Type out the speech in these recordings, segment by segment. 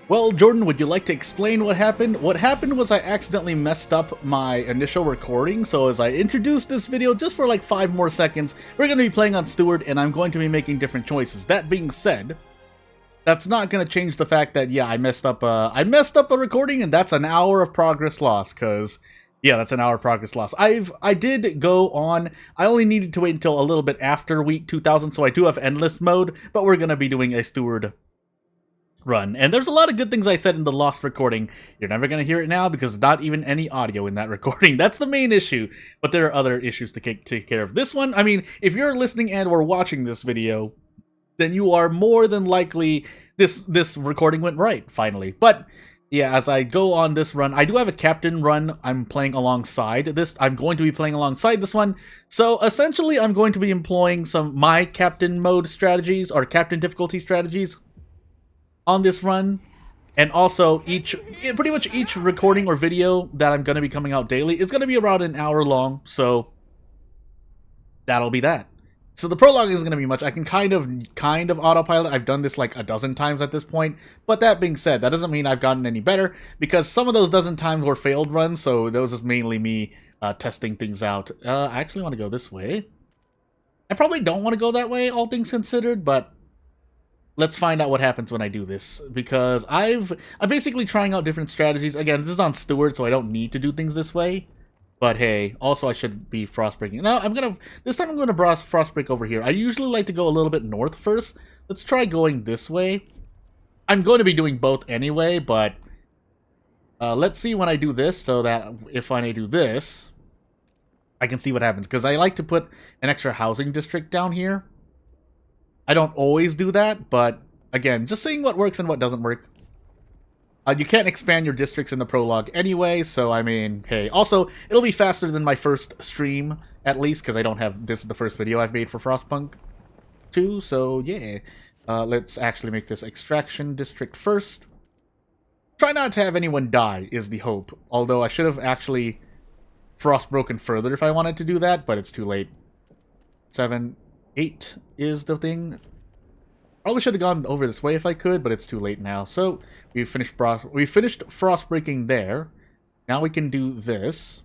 Well, Jordan, would you like to explain what happened? What happened was I accidentally messed up my initial recording, so as I introduced this video just for like 5 more seconds, we're going to be playing on Steward, and I'm going to be making different choices. That being said, that's not going to change the fact that, yeah, I messed up the recording, and that's an hour of progress lost, because... yeah, that's an hour of progress lost. I did go on. I only needed to wait until a little bit after week 2000, so I do have endless mode, but we're going to be doing a Steward run. And there's a lot of good things I said in the lost recording. You're never going to hear it now because there's not even any audio in that recording. That's the main issue, but there are other issues to take care of. This one, I mean, if you're listening and or watching this video, then you are more than likely this recording went right, finally. But yeah, as I go on this run, I do have a captain run I'm playing alongside this. I'm going to be playing alongside this one. So essentially, I'm going to be employing some my captain mode strategies or captain difficulty strategies on this run. And also, pretty much each recording or video that I'm going to be coming out daily is going to be around an hour long. So that'll be that. So the prologue isn't going to be much. I can kind of autopilot. I've done this like a dozen times at this point. But that being said, that doesn't mean I've gotten any better, because some of those dozen times were failed runs, so those is mainly me testing things out. I actually want to go this way. I probably don't want to go that way, all things considered, but let's find out what happens when I do this, because I'm basically trying out different strategies. Again, this is on Steward, so I don't need to do things this way. But hey, also I should be frostbreaking. No, this time I'm gonna frostbreak over here. I usually like to go a little bit north first. Let's try going this way. I'm going to be doing both anyway, but let's see when I do this, so that if I do this, I can see what happens. Because I like to put an extra housing district down here. I don't always do that, but again, just seeing what works and what doesn't work. You can't expand your districts in the prologue anyway, so I mean, hey. Also, it'll be faster than my first stream, at least, because I don't have... this is the first video I've made for Frostpunk 2, so yeah. Let's actually make this extraction district first. Try not to have anyone die, is the hope. Although I should have actually frostbroken further if I wanted to do that, but it's too late. 7, 8 is the thing. Probably should have gone over this way if I could, but it's too late now. So we finished frostbreaking there. Now we can do this.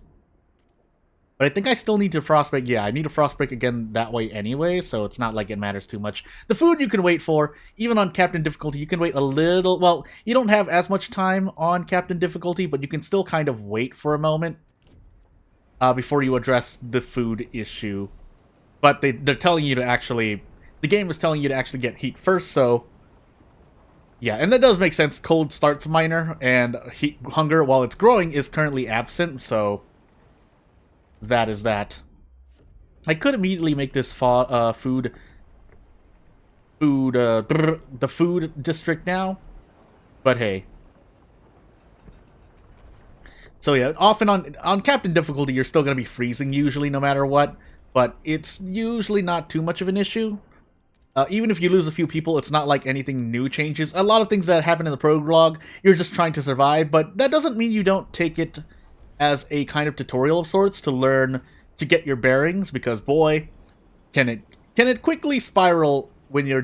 But I think I still need to frostbreak. Yeah, I need to frostbreak again that way anyway, so it's not like it matters too much. The food you can wait for, even on Captain difficulty, you can wait a little. Well, you don't have as much time on Captain difficulty, but you can still kind of wait for a moment before you address the food issue. But they're telling you to actually... the game is telling you to actually get heat first, so... yeah, and that does make sense. Cold starts minor, and hunger, while it's growing, is currently absent, so... that is that. I could immediately make this the food district now, but hey. So yeah, often on Captain difficulty, you're still going to be freezing usually, no matter what. But it's usually not too much of an issue. Even if you lose a few people, it's not like anything new changes. A lot of things that happen in the prologue, you're just trying to survive, but that doesn't mean you don't take it as a kind of tutorial of sorts to learn to get your bearings, because boy, can it quickly spiral when you're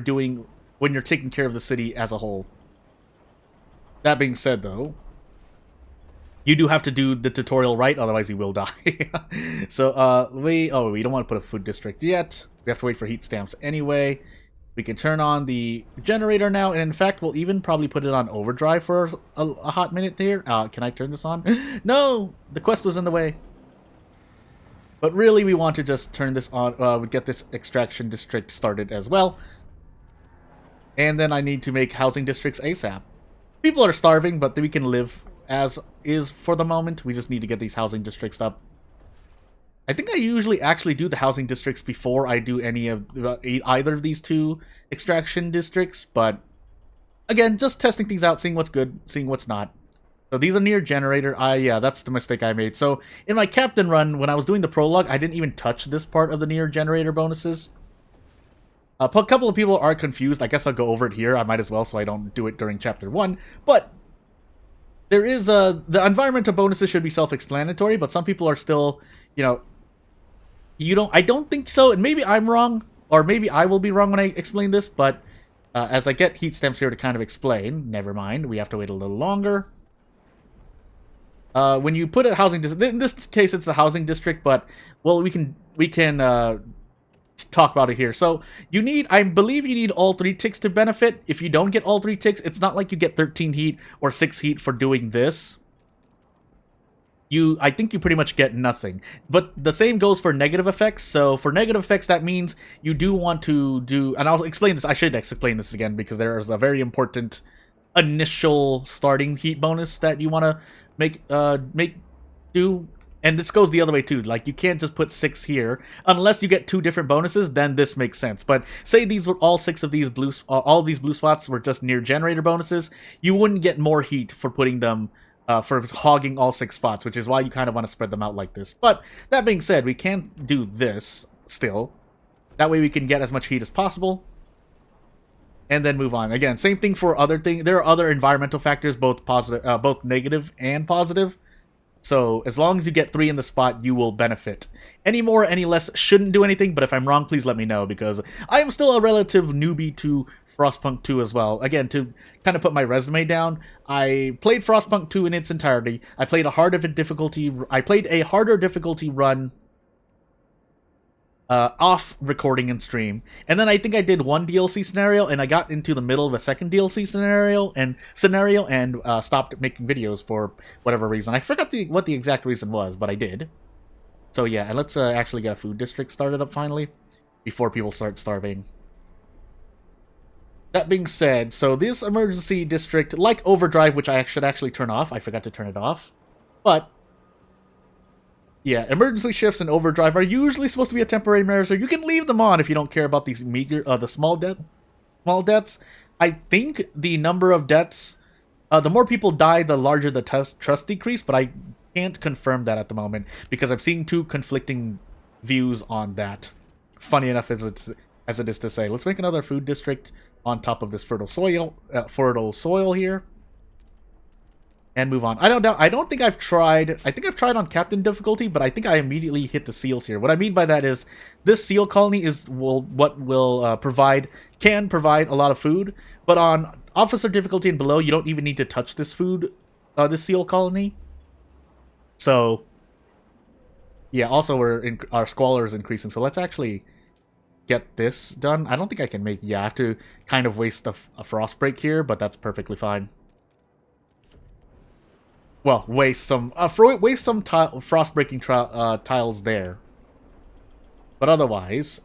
taking care of the city as a whole. That being said, though, you do have to do the tutorial right, otherwise you will die. So, we don't want to put a food district yet. We have to wait for heat stamps anyway. We can turn on the generator now, and in fact, we'll even probably put it on overdrive for a hot minute here. Can I turn this on? No! The quest was in the way. But really, we want to just turn this on, get this extraction district started as well. And then I need to make housing districts ASAP. People are starving, but we can live as is for the moment. We just need to get these housing districts up. I think I usually actually do the housing districts before I do any of either of these two extraction districts, but again, just testing things out, seeing what's good, seeing what's not. So these are near generator. Yeah, that's the mistake I made. So in my captain run, when I was doing the prologue, I didn't even touch this part of the near generator bonuses. A couple of people are confused. I guess I'll go over it here. I might as well, so I don't do it during chapter 1. But there is the environmental bonuses should be self-explanatory, but some people are still, you know, I don't think so, and maybe I'm wrong, or maybe I will be wrong when I explain this, but As I get heat stamps here to kind of explain, never mind, we have to wait a little longer. When you put a housing district, in this case it's the housing district, but, well, we can talk about it here. So, I believe you need all 3 ticks to benefit. If you don't get all 3 ticks, it's not like you get 13 heat or 6 heat for doing this. I think you pretty much get nothing. But the same goes for negative effects. So for negative effects, that means you do want to do, and I'll explain this, I should explain this again because there is a very important initial starting heat bonus that you want to make do. And this goes the other way too. Like, you can't just put 6 here unless you get 2 different bonuses. Then this makes sense. But say these were all 6 of these all these blue spots were just near generator bonuses, you wouldn't get more heat for putting them. For hogging all 6 spots, which is why you kind of want to spread them out like this. But that being said, we can't do this still. That way we can get as much heat as possible. And then move on. Again, same thing for other things. There are other environmental factors, both positive, both negative and positive. So as long as you get 3 in the spot, you will benefit. Any more, any less shouldn't do anything, but if I'm wrong, please let me know, because I am still a relative newbie to Frostpunk 2 as well. Again, to kind of put my resume down, I played Frostpunk 2 in its entirety. I played a harder difficulty run off recording and stream, and then I think I did 1 DLC scenario, and I got into the middle of a second DLC scenario and stopped making videos for whatever reason. I forgot what the exact reason was, but I did. So yeah, and let's actually get a food district started up finally before people start starving. That being said, so this emergency district, like Overdrive, which I should actually turn off, I forgot to turn it off, but yeah, emergency shifts and Overdrive are usually supposed to be a temporary measure. You can leave them on if you don't care about these meager, the small deaths. I think the number of deaths, the more people die, the larger the trust decrease, but I can't confirm that at the moment because I'm seeing 2 conflicting views on that. Funny enough as it is to say. Let's make another food district on top of this fertile soil here. And move on. I don't think I've tried. I think I've tried on Captain difficulty, but I think I immediately hit the seals here. What I mean by that is this seal colony can provide a lot of food, but on officer difficulty and below, you don't even need to touch this this seal colony. So yeah. Also, our squalor is increasing. So let's actually get this done. I don't think I can make. Yeah, I have to kind of waste a frost break here, but that's perfectly fine. Well, waste some frost-breaking tiles there. But otherwise,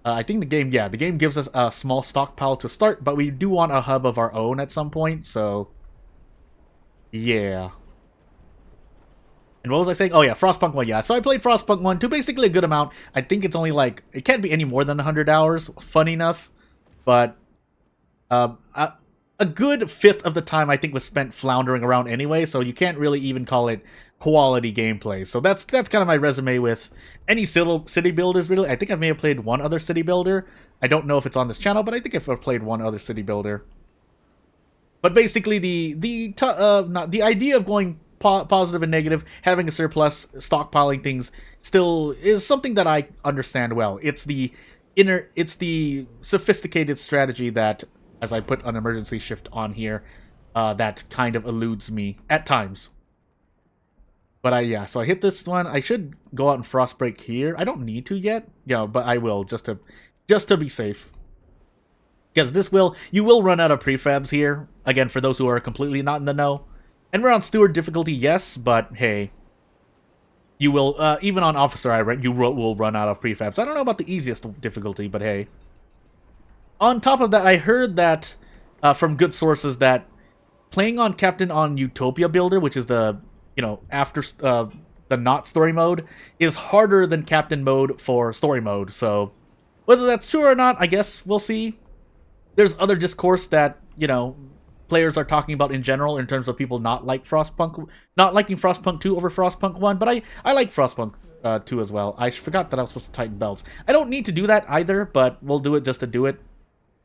I think the game gives us a small stockpile to start, but we do want a hub of our own at some point, so yeah. And what was I saying? Oh yeah, Frostpunk 1, yeah. So I played Frostpunk 1 to basically a good amount. I think it's only like, it can't be any more than 100 hours, funny enough. But, a good 1/5 of the time I think was spent floundering around anyway, so you can't really even call it quality gameplay. So that's kind of my resume with any city builders, really. I think I may have played 1 other city builder. I don't know if it's on this channel, but I think I've played 1 other city builder. But basically, the idea of going positive and negative, having a surplus, stockpiling things, still is something that I understand well. It's the sophisticated strategy that, as I put an emergency shift on here, that kind of eludes me at times. But yeah, so I hit this one. I should go out and frostbreak here. I don't need to yet, yeah, but I will just to be safe. Because you will run out of prefabs here. Again, for those who are completely not in the know. And we're on Steward difficulty, yes, but hey, you will even on officer you will run out of prefabs. I don't know about the easiest difficulty, but hey. On top of that, I heard that from good sources that playing on Captain on Utopia Builder, which is the, after the not story mode, is harder than Captain mode for story mode. So whether that's true or not, I guess we'll see. There's other discourse that, players are talking about in general in terms of people not liking Frostpunk 2 over Frostpunk 1, but I like Frostpunk 2 as well. I forgot that I was supposed to tighten belts. I don't need to do that either, but we'll do it just to do it.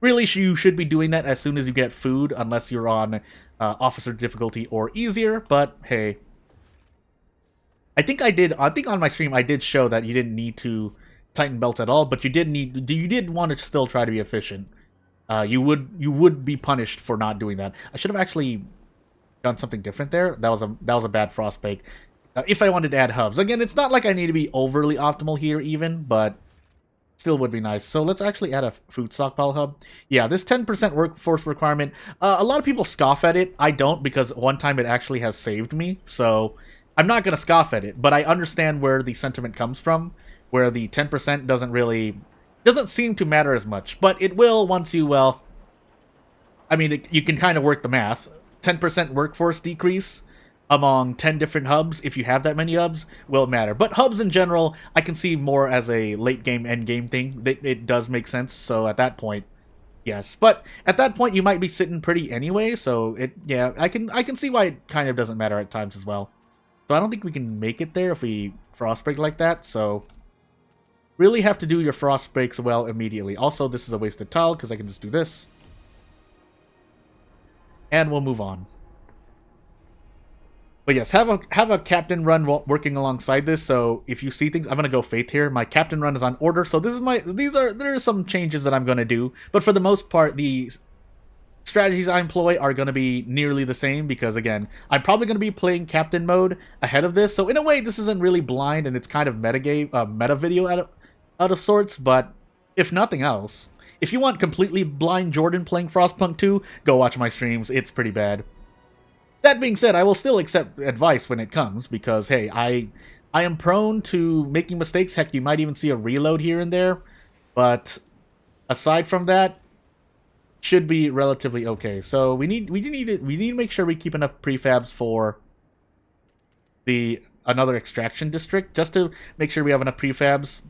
Really, you should be doing that as soon as you get food, unless you're on officer difficulty or easier, but hey. I think on my stream I did show that you didn't need to tighten belts at all, but you did want to still try to be efficient. You would be punished for not doing that. I should have actually done something different there. That was a bad Frostpunk. If I wanted to add hubs. Again, it's not like I need to be overly optimal here even, but still would be nice. So let's actually add a food stockpile hub. Yeah, this 10% workforce requirement, a lot of people scoff at it. I don't, because one time it actually has saved me. So I'm not going to scoff at it, but I understand where the sentiment comes from, where the 10% doesn't seem to matter as much. But it will once you, well, I mean, you can kind of work the math. 10% workforce decrease among 10 different hubs, if you have that many hubs, will matter. But hubs in general, I can see more as a late game, end game thing. It does make sense, so at that point, yes. But at that point, you might be sitting pretty anyway, so I can see why it kind of doesn't matter at times as well. So I don't think we can make it there if we Frostbreak like that, so really have to do your Frostbreaks well immediately. Also, this is a wasted tile, because I can just do this. And we'll move on. But yes, have a captain run working alongside this. So if you see things, I'm gonna go Faith here. My captain run is on order. So there are some changes that I'm gonna do. But for the most part, the strategies I employ are gonna be nearly the same, because again, I'm probably gonna be playing captain mode ahead of this. So in a way, this isn't really blind, and it's kind of meta video out of sorts. But if nothing else, if you want completely blind Jordan playing Frostpunk 2, go watch my streams. It's pretty bad. That being said, I will still accept advice when it comes, because, hey, I am prone to making mistakes. Heck, you might even see a reload here and there. But aside from that, should be relatively okay. So we need to make sure we keep enough prefabs for another extraction district, just to make sure we have enough prefabs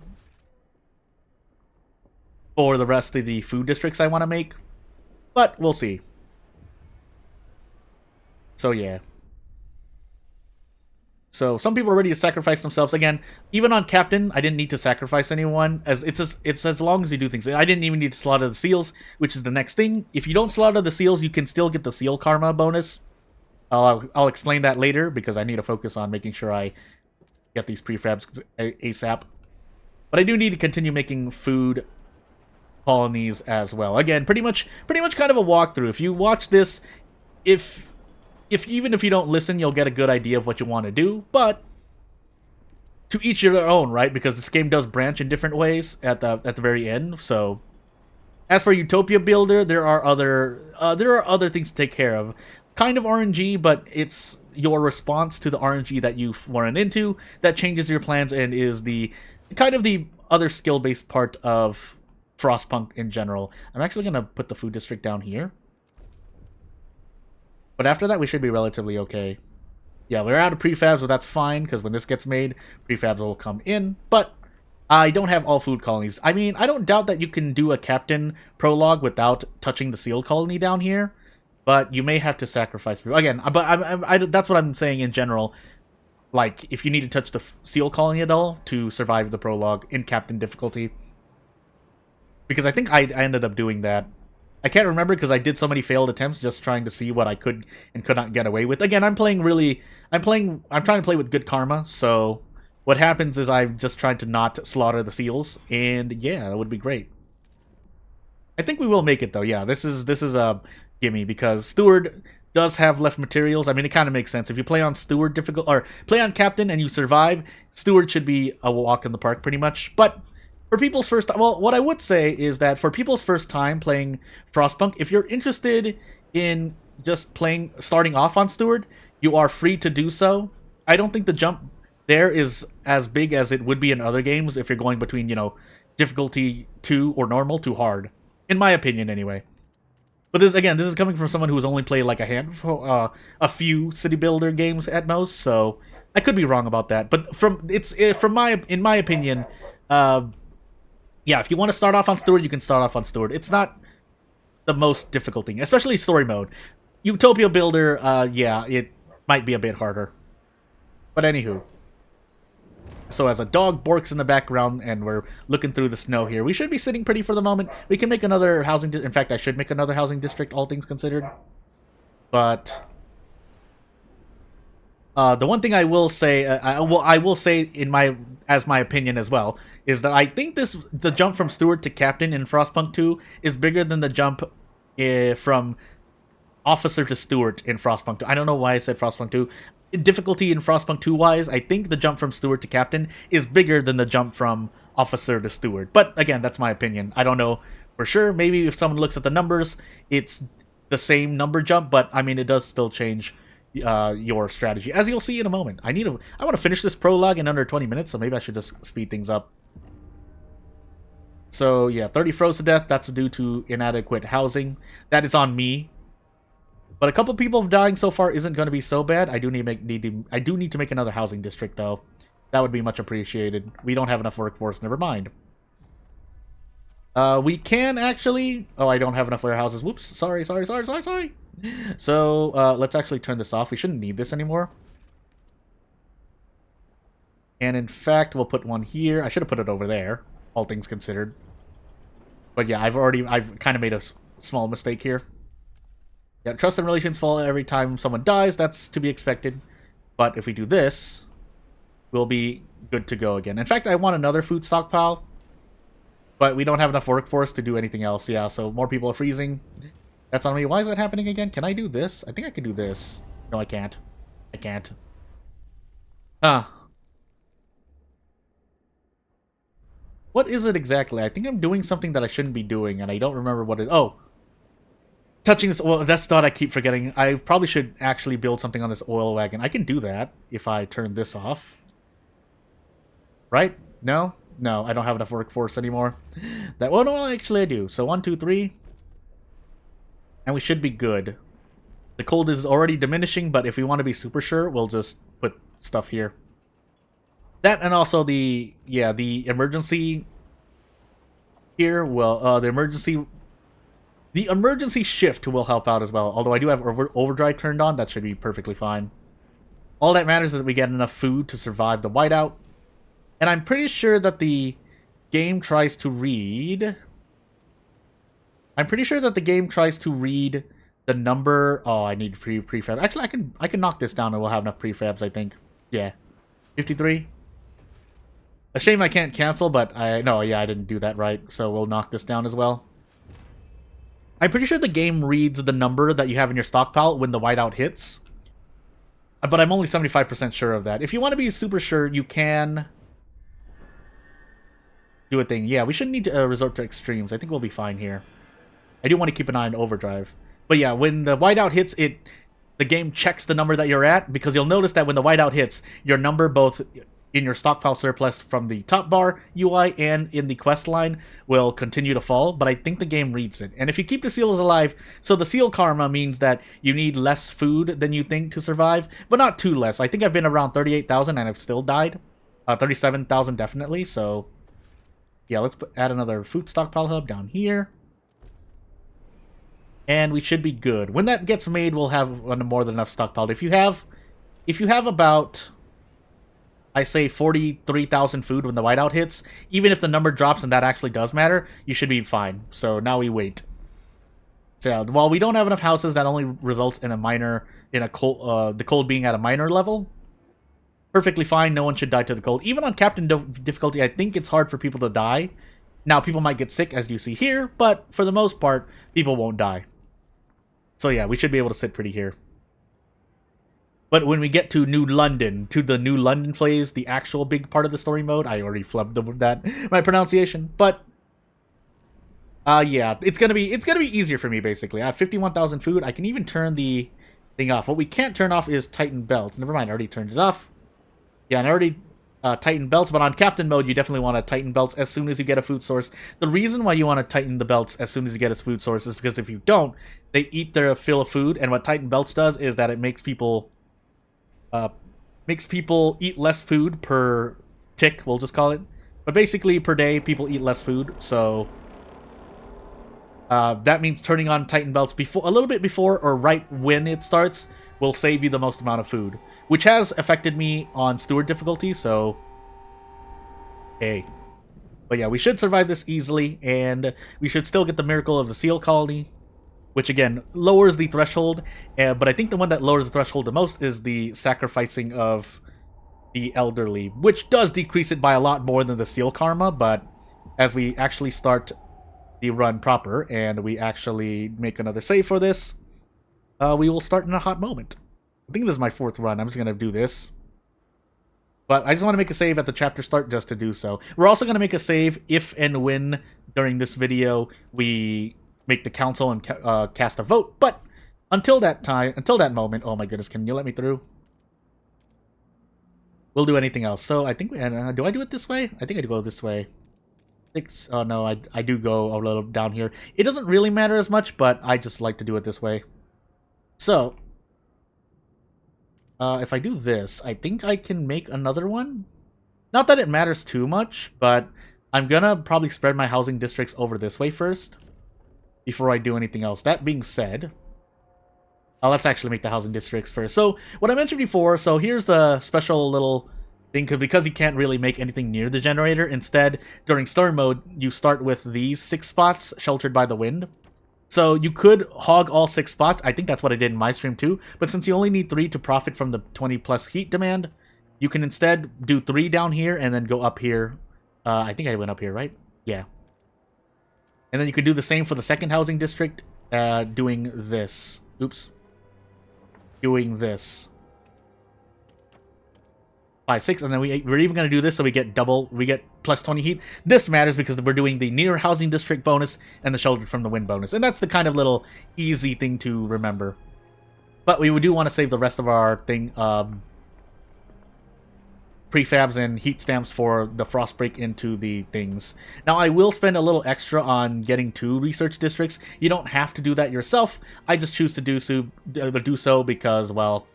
for the rest of the food districts I want to make. But we'll see. So yeah. So some people are ready to sacrifice themselves. Again, even on Captain, I didn't need to sacrifice anyone. It's as long as you do things. I didn't even need to slaughter the seals, which is the next thing. If you don't slaughter the seals, you can still get the seal karma bonus. I'll explain that later, because I need to focus on making sure I get these prefabs ASAP. But I do need to continue making food colonies as well. Again, pretty much kind of a walkthrough. If you watch this, even if you don't listen, you'll get a good idea of what you want to do, but to each their own, right? Because this game does branch in different ways at the very end. So, as for Utopia Builder, there are other things to take care of. Kind of RNG, but it's your response to the RNG that you've run into that changes your plans, and is the kind of the other skill-based part of Frostpunk in general. I'm actually gonna put the food district down here. But after that, we should be relatively okay. Yeah, we're out of prefabs, but that's fine, because when this gets made, prefabs will come in. But I don't have all food colonies. I mean, I don't doubt that you can do a captain prologue without touching the seal colony down here, but you may have to sacrifice people. Again, but that's what I'm saying in general. Like, if you need to touch the seal colony at all to survive the prologue in captain difficulty. Because I think I ended up doing that. I can't remember, because I did so many failed attempts just trying to see what I could and could not get away with. Again, I'm trying to play with good karma, so what happens is I'm just trying to not slaughter the seals, and yeah, that would be great. I think we will make it though. Yeah, this is a gimme, because Steward does have left materials. I mean, it kind of makes sense. If you play on Steward difficult, or play on Captain and you survive, Steward should be a walk in the park pretty much. But for people's first time, well, what I would say is that for people's first time playing Frostpunk, if you're interested in just starting off on Steward, you are free to do so. I don't think the jump there is as big as it would be in other games if you're going between, difficulty 2 or normal to hard. In my opinion, anyway. But this is coming from someone who's only played like a few city builder games at most, so I could be wrong about that. But in my opinion, yeah, if you want to start off on Steward, you can start off on Steward. It's not the most difficult thing, especially story mode. Utopia Builder, yeah, it might be a bit harder. But anywho. So as a dog borks in the background and we're looking through the snow here, we should be sitting pretty for the moment. We can make another housing... In fact, I should make another housing district, all things considered. But The one thing I will say, I will say in my opinion as well, is that I think the jump from Steward to Captain in Frostpunk 2 is bigger than the jump from Officer to Steward in Frostpunk 2. I don't know why I said Frostpunk 2. Difficulty in Frostpunk 2 wise, I think the jump from Steward to Captain is bigger than the jump from Officer to Steward. But again, that's my opinion. I don't know for sure. Maybe if someone looks at the numbers, it's the same number jump, but I mean, it does still change your strategy, as you'll see in a moment. I want to finish this prologue in under 20 minutes, so maybe I should just speed things up. So yeah, 30 froze to death. That's due to inadequate housing. That is on me. But a couple people dying so far isn't going to be so bad. I do need to make another housing district though. That would be much appreciated. We don't have enough workforce. Never mind. We can actually... Oh, I don't have enough warehouses. Whoops. Sorry. So, let's actually turn this off. We shouldn't need this anymore. And in fact, we'll put one here. I should have put it over there, all things considered. But yeah, I've kind of made a small mistake here. Yeah, trust and relations fall every time someone dies. That's to be expected. But if we do this, we'll be good to go again. In fact, I want another food stockpile. But we don't have enough workforce to do anything else. Yeah, so more people are freezing. That's on me. Why is that happening again? Can I do this? I think I can do this. No, I can't. I can't. What is it exactly? I think I'm doing something that I shouldn't be doing, and I don't remember what it... Oh. Touching this... Well, that's the thought I keep forgetting. I probably should actually build something on this oil wagon. I can do that if I turn this off. Right? No? No, I don't have enough workforce anymore. Well, no, actually I do. So 1, 2, 3. And we should be good. The cold is already diminishing, but if we want to be super sure, we'll just put stuff here. That and also the emergency here will, the emergency shift will help out as well. Although I do have overdrive turned on, that should be perfectly fine. All that matters is that we get enough food to survive the whiteout. And I'm pretty sure that the game tries to read... I'm pretty sure that the game tries to read the number... Oh, I need prefab. Actually, I can knock this down and we'll have enough prefabs, I think. Yeah. 53. A shame I can't cancel, but I didn't do that right. So we'll knock this down as well. I'm pretty sure the game reads the number that you have in your stockpile when the whiteout hits. But I'm only 75% sure of that. If you want to be super sure, you can... do a thing. Yeah, we shouldn't need to resort to extremes. I think we'll be fine here. I do want to keep an eye on overdrive. But yeah, when the whiteout hits, the game checks the number that you're at, because you'll notice that when the whiteout hits, your number both in your stockpile surplus from the top bar UI and in the quest line will continue to fall, but I think the game reads it. And if you keep the seals alive, so the seal karma means that you need less food than you think to survive, but not too less. I think I've been around 38,000 and I've still died. 37,000 definitely, so... Yeah, let's add another food stockpile hub down here. And we should be good. When that gets made, we'll have more than enough stockpiled. If you have about, I say 43,000 food when the whiteout hits, even if the number drops and that actually does matter, you should be fine. So now we wait. So yeah, while we don't have enough houses, that only results in the cold being at a minor level. Perfectly fine, no one should die to the cold. Even on Captain difficulty, I think it's hard for people to die. Now, people might get sick, as you see here, but for the most part, people won't die. So yeah, we should be able to sit pretty here. But when we get to New London, to the New London phase, the actual big part of the story mode, I already flubbed that, my pronunciation, but... yeah, it's gonna be easier for me, basically. I have 51,000 food, I can even turn the thing off. What we can't turn off is Titan belts. Never mind, I already turned it off. Yeah, and I already tighten belts, but on Captain mode, you definitely want to tighten belts as soon as you get a food source. The reason why you want to tighten the belts as soon as you get a food source is because if you don't, they eat their fill of food, and what tighten belts does is that it makes people eat less food per tick, we'll just call it. But basically, per day, people eat less food, so... that means turning on tighten belts a little bit before or right when it starts will save you the most amount of food, which has affected me on Steward difficulty, so hey. But yeah, we should survive this easily, and we should still get the miracle of the seal colony. which again lowers the threshold. But I think the one that lowers the threshold the most is the sacrificing of the elderly, which does decrease it by a lot more than the seal karma. But as we actually start the run proper and we actually make another save for this, we will start in a hot moment. I think this is my 4th run. I'm just going to do this. But I just want to make a save at the chapter start just to do so. We're also going to make a save if and when during this video we make the council and cast a vote. But until that time, until that moment, oh my goodness, can you let me through? We'll do anything else. So I think, do I do it this way? I think I do go this way. 6, oh no, I do go a little down here. It doesn't really matter as much, but I just like to do it this way. So, if I do this, I think I can make another one. Not that it matters too much, but I'm gonna probably spread my housing districts over this way first before I do anything else. That being said, let's actually make the housing districts first. So, what I mentioned before, so here's the special little thing, because you can't really make anything near the generator. Instead, during storm mode, you start with these 6 spots sheltered by the wind. So you could hog all 6 spots. I think that's what I did in my stream too. But since you only need 3 to profit from the 20 plus heat demand, you can instead do 3 down here and then go up here. I think I went up here, right? Yeah. And then you could do the same for the second housing district, doing this. Oops. Doing this. 5, 6, and then we're even going to do this so we get plus 20 heat. This matters because we're doing the near housing district bonus and the sheltered from the wind bonus. And that's the kind of little easy thing to remember. But we do want to save the rest of our thing, prefabs and heat stamps for the frost break into the things. Now I will spend a little extra on getting 2 research districts. You don't have to do that yourself. I just choose to do so because, well,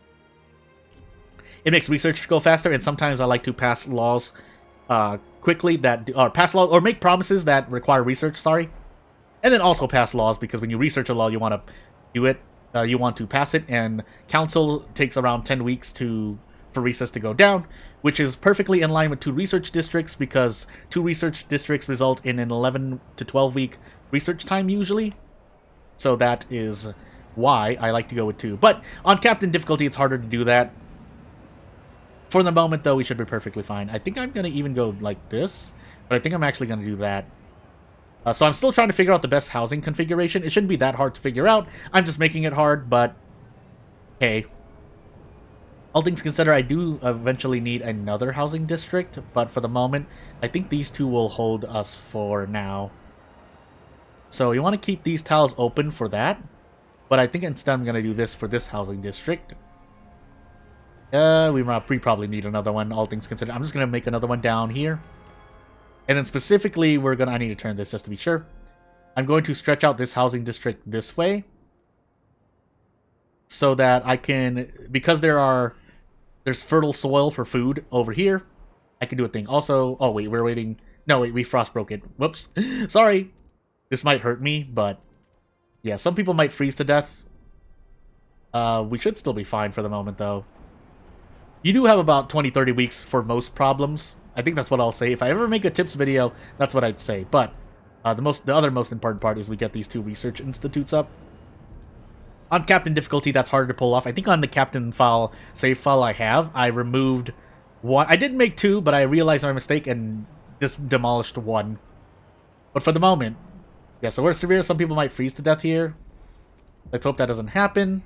it makes research go faster, and sometimes I like to pass laws quickly pass laws or make promises that require research. Sorry, and then also pass laws because when you research a law, you want to do it. You want to pass it, and council takes around 10 weeks for recess to go down, which is perfectly in line with 2 research districts because 2 research districts result in an 11 to 12 week research time usually. So that is why I like to go with 2. But on captain difficulty, it's harder to do that. For the moment, though, we should be perfectly fine. I think I'm going to even go like this, but I think I'm actually going to do that. So I'm still trying to figure out the best housing configuration. It shouldn't be that hard to figure out. I'm just making it hard, but hey. All things considered, I do eventually need another housing district, but for the moment, I think these 2 will hold us for now. So you want to keep these tiles open for that, but I think instead I'm going to do this for this housing district. We probably need another one, all things considered. I'm just going to make another one down here. And then specifically, I need to turn this just to be sure. I'm going to stretch out this housing district this way. So that I can, because there's fertile soil for food over here, I can do a thing. Also, oh wait, we're waiting. No, wait, we frost broke it. Whoops. Sorry. This might hurt me, but yeah, some people might freeze to death. We should still be fine for the moment, though. You do have about 20-30 weeks for most problems. I think that's what I'll say. If I ever make a tips video, that's what I'd say. But the other most important part is we get these 2 research institutes up. On captain difficulty, that's harder to pull off. I think on the captain file, save file I removed 1. I did make 2, but I realized my mistake and just demolished 1. But for the moment, yeah, so we're severe. Some people might freeze to death here. Let's hope that doesn't happen.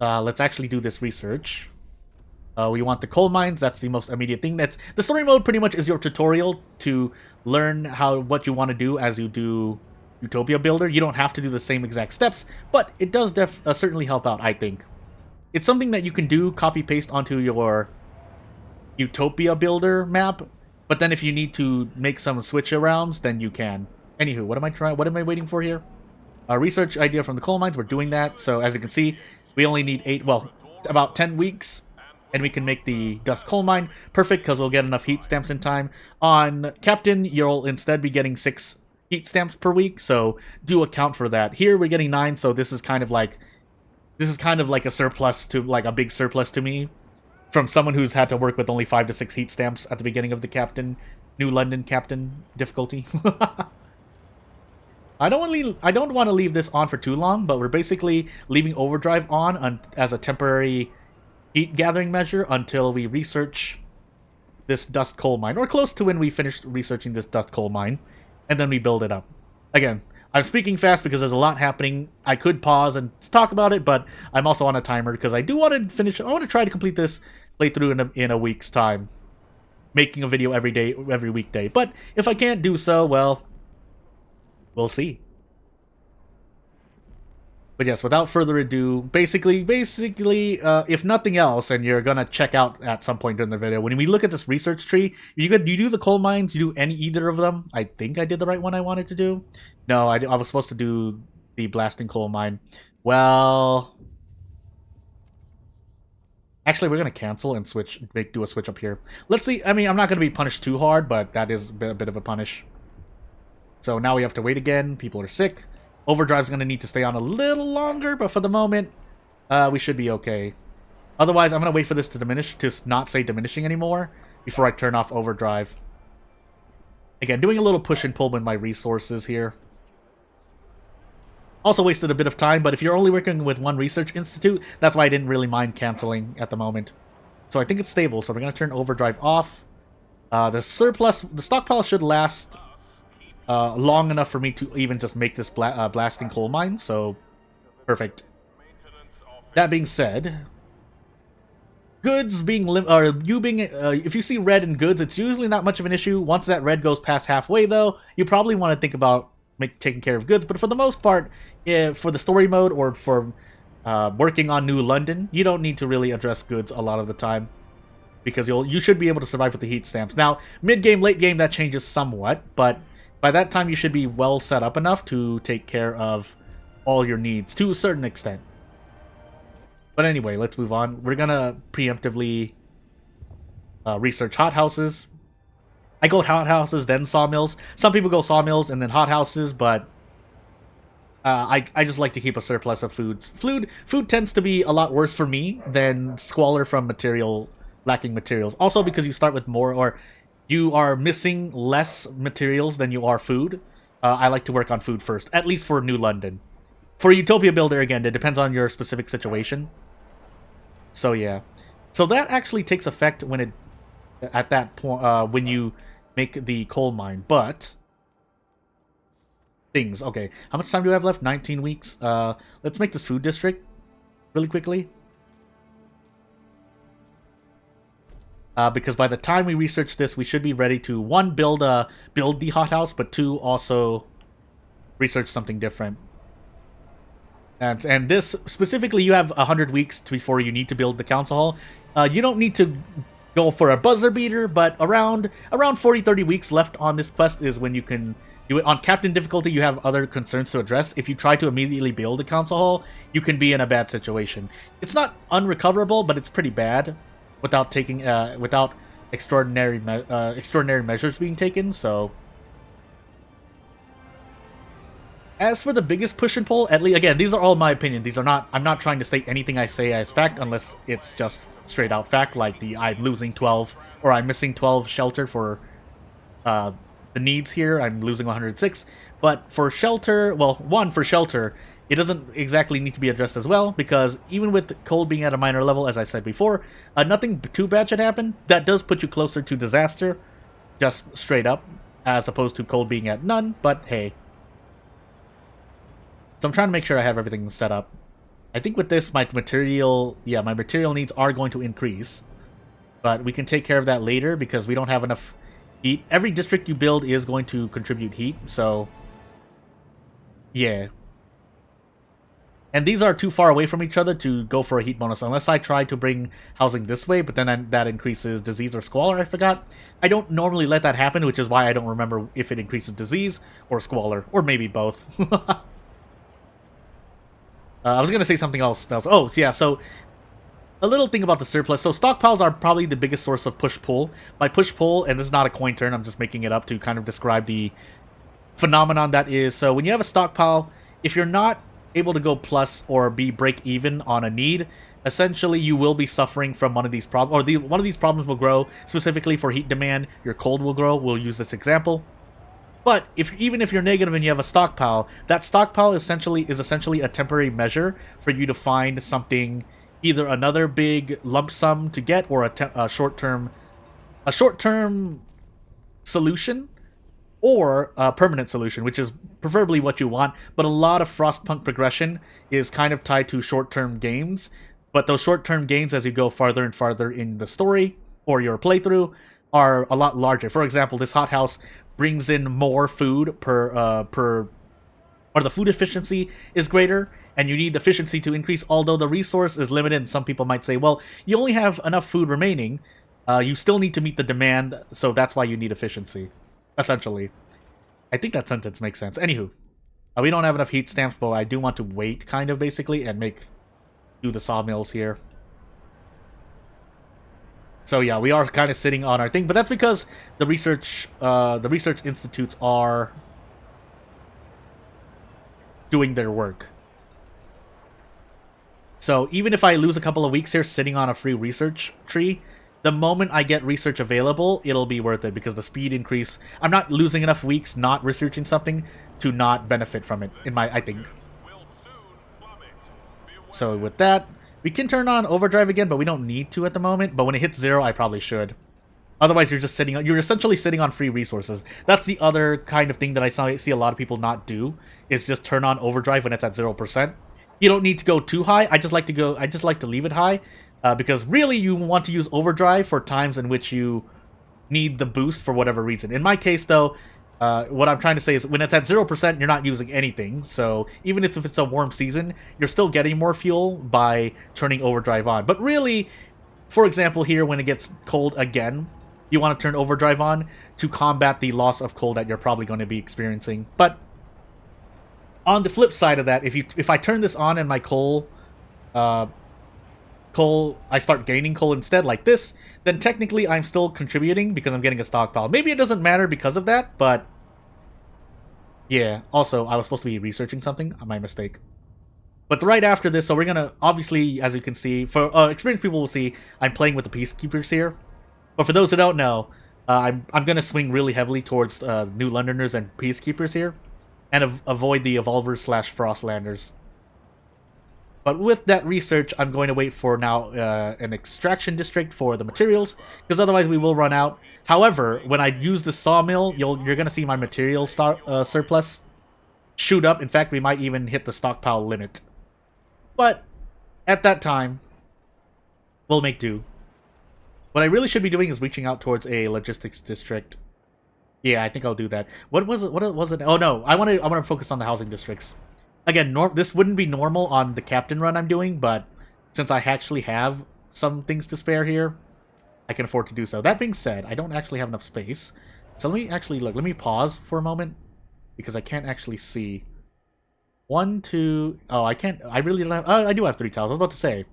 Let's actually do this research. We want the coal mines. That's the most immediate thing. That's the story mode. Pretty much is your tutorial to learn what you want to do as you do Utopia Builder. You don't have to do the same exact steps, but it does certainly help out. I think it's something that you can do copy paste onto your Utopia Builder map. But then if you need to make some switch arounds, then you can. Anywho, what am I waiting for here? Research idea from the coal mines. We're doing that. So as you can see, we only need about 10 weeks, and we can make the dust coal mine. Perfect, because we'll get enough heat stamps in time. On Captain, you'll instead be getting 6 heat stamps per week, so do account for that. Here, we're getting 9, so this is kind of like a surplus to, like a big surplus to me, from someone who's had to work with only 5 to 6 heat stamps at the beginning of the Captain, New London Captain difficulty. I don't want to leave this on for too long, but we're basically leaving overdrive on as a temporary heat gathering measure until we research this dust coal mine, or close to when we finish researching this dust coal mine, and then we build it up. Again, I'm speaking fast because there's a lot happening. I could pause and talk about it, but I'm also on a timer because I do want to finish. I want to try to complete this playthrough in a week's time, making a video every day, every weekday. But if I can't do so, well, we'll see. But yes, without further ado, basically, if nothing else, and you're gonna check out at some point during the video, when we look at this research tree, you do the coal mines, you do either of them. I think I did the right one I wanted to do. No, I was supposed to do the blasting coal mine. Well, actually, we're gonna cancel and do a switch up here. Let's see. I mean, I'm not gonna be punished too hard, but that is a bit of a punish. So now we have to wait again. People are sick. Overdrive's going to need to stay on a little longer, but for the moment, we should be okay. Otherwise, I'm going to wait for this to diminish, to not say diminishing anymore, before I turn off overdrive. Again, doing a little push and pull with my resources here. Also wasted a bit of time, but if you're only working with one research institute, that's why I didn't really mind canceling at the moment. So I think it's stable, so we're going to turn overdrive off. The stockpile should last long enough for me to even just make this blasting coal mine, so perfect. That being said, goods being if you see red in goods, it's usually not much of an issue. Once that red goes past halfway, though, you probably want to think about taking care of goods. But for the most part, for the story mode or for working on New London, you don't need to really address goods a lot of the time, because you should be able to survive with the heat stamps. Now, mid game, late game, that changes somewhat, but by that time, you should be well set up enough to take care of all your needs, to a certain extent. But anyway, let's move on. We're gonna preemptively research hothouses. I go hothouses, then sawmills. Some people go sawmills and then hothouses, but I just like to keep a surplus of foods. Food tends to be a lot worse for me than squalor from lacking materials. Also because you start with more, or you are missing less materials than you are food. I like to work on food first, at least for New London. For Utopia Builder, again, it depends on your specific situation. So yeah. So that actually takes effect when at that point, when you make the coal mine. But things, okay. How much time do I have left? 19 weeks. Let's make this food district really quickly. Because by the time we research this, we should be ready to, one, build the hothouse, but two, also research something different. And this, specifically, you have 100 weeks before you need to build the council hall. You don't need to go for a buzzer beater, but around 40-30 weeks left on this quest is when you can do it. On Captain difficulty, you have other concerns to address. If you try to immediately build a council hall, you can be in a bad situation. It's not unrecoverable, but it's pretty bad without taking without extraordinary measures being taken. So as for the biggest push and pull, at least, again, these are all my opinion. These are not, I'm not trying to state anything I say as fact unless it's just straight out fact, like the I'm losing 12 or I'm missing 12 shelter for the needs here. I'm losing 106. But for shelter, well, one, for shelter, it doesn't exactly need to be addressed as well, because even with cold being at a minor level, as I said before, nothing too bad should happen. That does put you closer to disaster, just straight up, as opposed to cold being at none, but hey. So I'm trying to make sure I have everything set up. I think with this, my material needs are going to increase, but we can take care of that later because we don't have enough heat. Every district you build is going to contribute heat, so yeah. And these are too far away from each other to go for a heat bonus, unless I try to bring housing this way, but then that increases disease or squalor, I forgot. I don't normally let that happen, which is why I don't remember if it increases disease or squalor, or maybe both. I was going to say something else. Oh, yeah, so a little thing about the surplus. So stockpiles are probably the biggest source of push-pull. By push-pull, and this is not a coin turn, I'm just making it up to kind of describe the phenomenon that is. So when you have a stockpile, if you're not able to go plus or be break even on a need, essentially you will be suffering from one of these problems, one of these problems will grow. Specifically for heat demand, your cold will grow. We'll use this example. But even if you're negative and you have a stockpile, that stockpile is essentially a temporary measure for you to find something, either another big lump sum to get, or a short-term solution, or a permanent solution, which is preferably what you want. But a lot of Frostpunk progression is kind of tied to short-term gains. But those short-term gains, as you go farther and farther in the story or your playthrough, are a lot larger. For example, this hothouse brings in more food or the food efficiency is greater, and you need the efficiency to increase, although the resource is limited. And some people might say, well, you only have enough food remaining. You still need to meet the demand, so that's why you need efficiency, essentially. I think that sentence makes sense. Anywho, we don't have enough heat stamps, but I do want to wait, kind of, basically, and do the sawmills here. So yeah, we are kind of sitting on our thing, but that's because the research institutes are doing their work. So even if I lose a couple of weeks here sitting on a free research tree, the moment I get research available, it'll be worth it because the speed increase. I'm not losing enough weeks not researching something to not benefit from it, I think. So with that, we can turn on overdrive again, but we don't need to at the moment. But when it hits 0, I probably should. Otherwise, you're essentially sitting on free resources. That's the other kind of thing that I see a lot of people not do, is just turn on overdrive when it's at 0%. You don't need to go too high. I just like to leave it high, because really you want to use overdrive for times in which you need the boost for whatever reason. In my case, though, what I'm trying to say is when it's at 0%, you're not using anything. So even if it's a warm season, you're still getting more fuel by turning overdrive on. But really, for example, here when it gets cold again, you want to turn overdrive on to combat the loss of cold that you're probably going to be experiencing. But on the flip side of that, if I turn this on and my I start gaining coal instead, like this, then technically I'm still contributing because I'm getting a stockpile. Maybe it doesn't matter because of that, but yeah. Also, I was supposed to be researching something. My mistake. But right after this, so we're gonna, obviously, as you can see, for experienced people will see, I'm playing with the peacekeepers here. But for those who don't know, I'm gonna swing really heavily towards New Londoners and peacekeepers here, and avoid the Evolvers / Frostlanders. But with that research, I'm going to wait for now an extraction district for the materials, because otherwise we will run out. However, when I use the sawmill, you're going to see my material surplus shoot up. In fact, we might even hit the stockpile limit. But at that time, we'll make do. What I really should be doing is reaching out towards a logistics district. Yeah, I think I'll do that. What was it? What was it? Oh no, I want to focus on the housing districts. Again, this wouldn't be normal on the captain run I'm doing, but since I actually have some things to spare here, I can afford to do so. That being said, I don't actually have enough space. So let me actually look. Let me pause for a moment, because I can't actually see. 1, 2... Oh, I can't... I really don't have... Oh, I do have 3 tiles. I was about to say.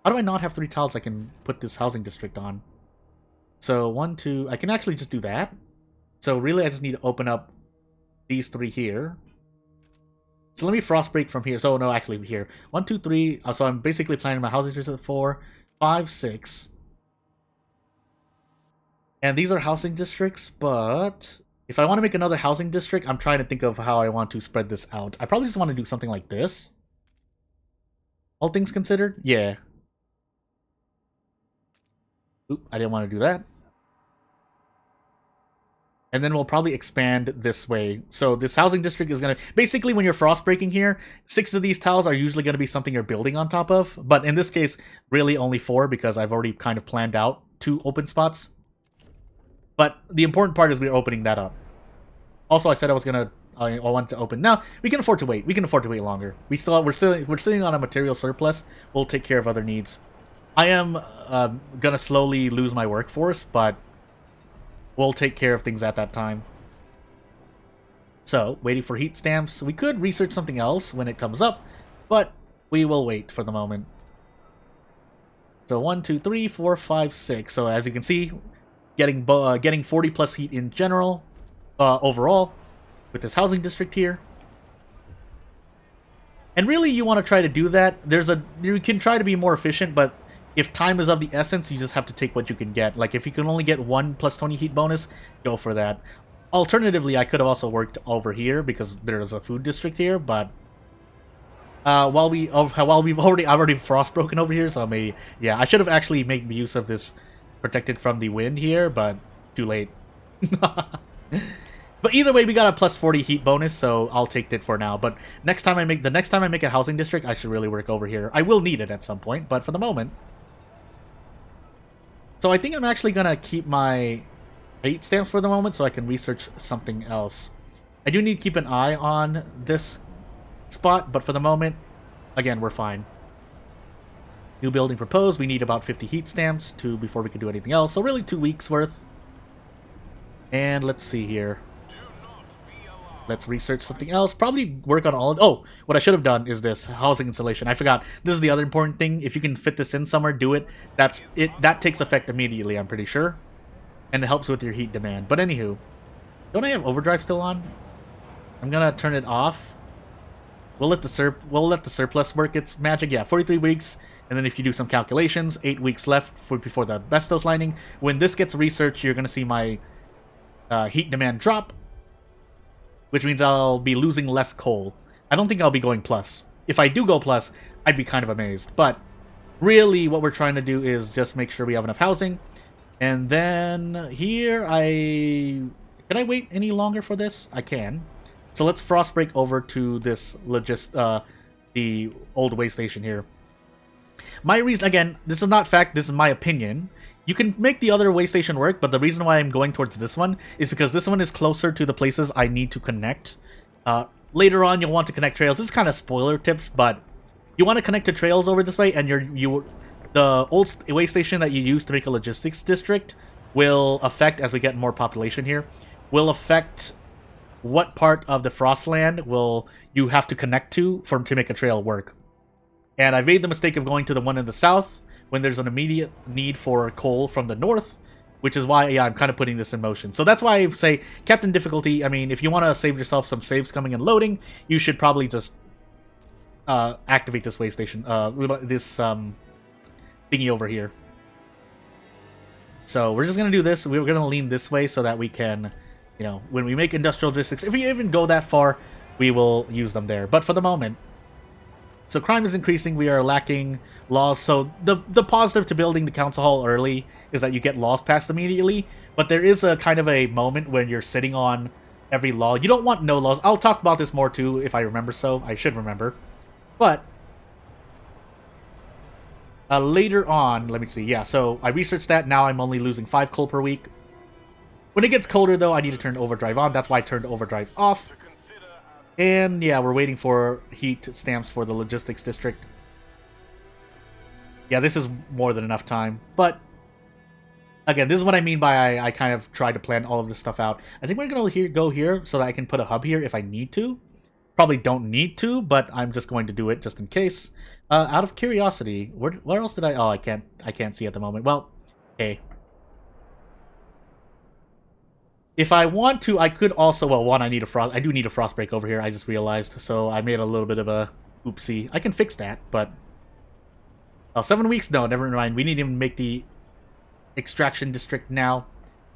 How do I not have 3 tiles I can put this housing district on? So, 1, 2... I can actually just do that. So really, I just need to open up these 3 here. So let me frost break from here. So no, actually here. 1, 2, 3. So I'm basically planning my housing districts at 4, 5, 6. And these are housing districts, but if I want to make another housing district, I'm trying to think of how I want to spread this out. I probably just want to do something like this. All things considered? Yeah. Oop, I didn't want to do that. And then we'll probably expand this way. So this housing district is going to... Basically, when you're frost breaking here, 6 of these tiles are usually going to be something you're building on top of. But in this case, really only 4, because I've already kind of planned out 2 open spots. But the important part is we're opening that up. Also, I said I was going to... I want to open... Now, we can afford to wait. We can afford to wait longer. We're sitting on a material surplus. We'll take care of other needs. I am going to slowly lose my workforce, but... we'll take care of things at that time. So, waiting for heat stamps. We could research something else when it comes up, but we will wait for the moment. So 1, 2, 3, 4, 5, 6. So as you can see, getting 40 plus heat in general, overall, with this housing district here. And really, you want to try to do that. You can try to be more efficient, but if time is of the essence, you just have to take what you can get. Like, if you can only get 1 plus 20 heat bonus, go for that. Alternatively, I could have also worked over here because there's a food district here, but while we've already frost broken over here, so yeah, I should have actually made use of this protected from the wind here, but too late. But either way, we got a plus 40 heat bonus, so I'll take it for now. But next time I make a housing district, I should really work over here. I will need it at some point, but for the moment. So I think I'm actually gonna keep my 8 stamps for the moment, so I can research something else. I do need to keep an eye on this spot, but for the moment, again, we're fine. New building proposed. We need about 50 heat stamps before we can do anything else. So really 2 weeks worth. And let's see here. Let's research something else. Probably work on all of... Oh, what I should have done is this. Housing installation. I forgot. This is the other important thing. If you can fit this in somewhere, do it. That takes effect immediately, I'm pretty sure. And it helps with your heat demand. But anywho. Don't I have overdrive still on? I'm gonna turn it off. We'll let the surplus work its magic. Yeah, 43 weeks. And then if you do some calculations, 8 weeks left before the Bestos lining. When this gets researched, you're gonna see my heat demand drop, which means I'll be losing less coal. I don't think I'll be going plus. If I do go plus, I'd be kind of amazed. But really, what we're trying to do is just make sure we have enough housing. And then here, can I wait any longer for this? I can. So let's frost break over to this the old way station here. My reason, again, this is not fact, this is my opinion. You can make the other way station work, but the reason why I'm going towards this one is because this one is closer to the places I need to connect. Later on, you'll want to connect trails. This is kind of spoiler tips, but you want to connect to trails over this way, and the old way station that you use to make a logistics district will affect, as we get more population here, will affect what part of the Frostland you have to connect to make a trail work. And I made the mistake of going to the one in the south, when there's an immediate need for coal from the north, which is why, yeah, I'm kind of putting this in motion. So that's why I say Captain Difficulty. I mean, if you want to save yourself some saves coming and loading, you should probably just activate this way station, this thingy over here. So we're just going to do this. We're going to lean this way so that we can, when we make industrial logistics, if we even go that far, we will use them there. But for the moment... So crime is increasing, we are lacking laws, so the positive to building the council hall early is that you get laws passed immediately, but there is a kind of a moment when you're sitting on every law. You don't want no laws. I'll talk about this more too if I remember so. I should remember. But later on, let me see, yeah, so I researched that, now I'm only losing 5 coal per week. When it gets colder though, I need to turn overdrive on, that's why I turned overdrive off. And yeah, we're waiting for heat stamps for the logistics district. Yeah, this is more than enough time. But again, this is what I mean by I kind of tried to plan all of this stuff out. I think we're going to go here so that I can put a hub here if I need to. Probably don't need to, but I'm just going to do it just in case. Out of curiosity, where else did I... Oh, I can't see at the moment. Well, okay. If I want to, I could also... Well, one, I do need a frost break over here, I just realized. So I made a little bit of a oopsie. I can fix that, but... Oh, 7 weeks? No, never mind. We need to even make the extraction district now.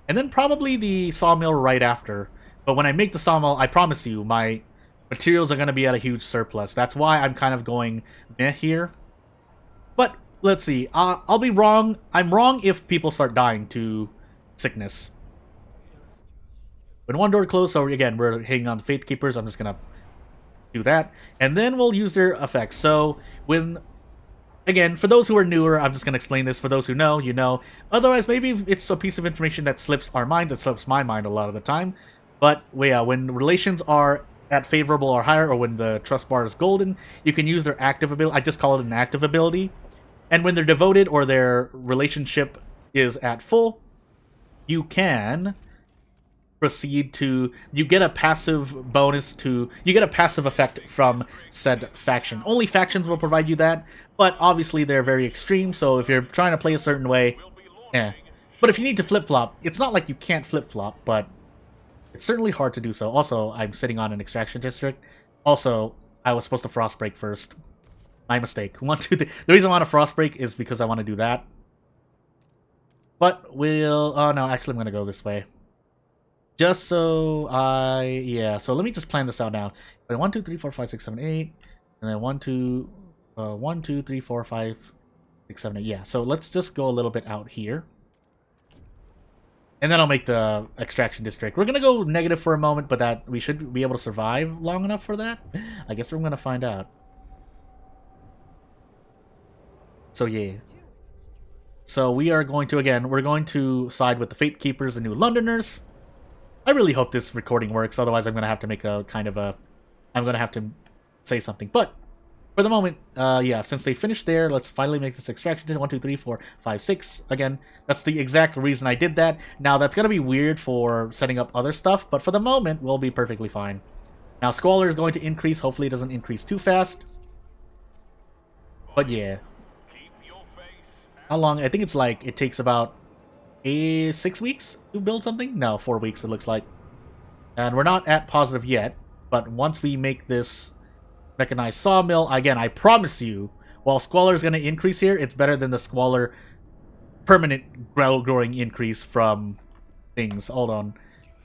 And then probably the sawmill right after. But when I make the sawmill, I promise you, my materials are going to be at a huge surplus. That's why I'm kind of going meh here. But, let's see. I'll be wrong. I'm wrong if people start dying to sickness. When one door closed, so again, we're hanging on the Faith Keepers. I'm just going to do that. And then we'll use their effects. So, when... Again, for those who are newer, I'm just going to explain this. For those who know, you know. Otherwise, maybe it's a piece of information that slips our mind, that slips my mind a lot of the time. But, yeah, when relations are at favorable or higher, or when the trust bar is golden, you can use their active ability. I just call it an active ability. And when they're devoted or their relationship is at full, you can... proceed to... You get a passive bonus to... You get a passive effect from said faction. Only factions will provide you that, but obviously they're very extreme, so if you're trying to play a certain way, But if you need to flip-flop, it's not like you can't flip-flop, but it's certainly hard to do so. Also, I'm sitting on an extraction district. Also, I was supposed to frost break first. My mistake. The reason I want to frost break is because I want to do that. But we'll... Oh no, actually I'm going to go this way. Just so yeah, so let me just plan this out now. 1, 2, 3, 4, 5, 6, 7, 8, and then 1, 2, 1, 2, 3, 4, 5, 6, 7, 8. Yeah, so let's just go a little bit out here. And then I'll make the extraction district. We're gonna go negative for a moment, but that we should be able to survive long enough for that. I guess we're gonna find out. So yeah. So we are going to, again, we're going to side with the Fate Keepers, the New Londoners. I really hope this recording works, otherwise I'm gonna have to make a kind of a... I'm gonna have to say something. But for the moment, yeah, since they finished there, let's finally make this extraction. 1, 2, 3, 4, 5, 6. Again, that's the exact reason I did that. Now, that's going to be weird for setting up other stuff, but for the moment, we'll be perfectly fine. Now, Squalor is going to increase. Hopefully, it doesn't increase too fast. But yeah. How long? I think it's like, it takes about 6 weeks to build something? No, 4 weeks, it looks like. And we're not at positive yet, but once we make this mechanized sawmill, again, I promise you, while Squalor is going to increase here, it's better than the Squalor permanent growing increase from things. Hold on.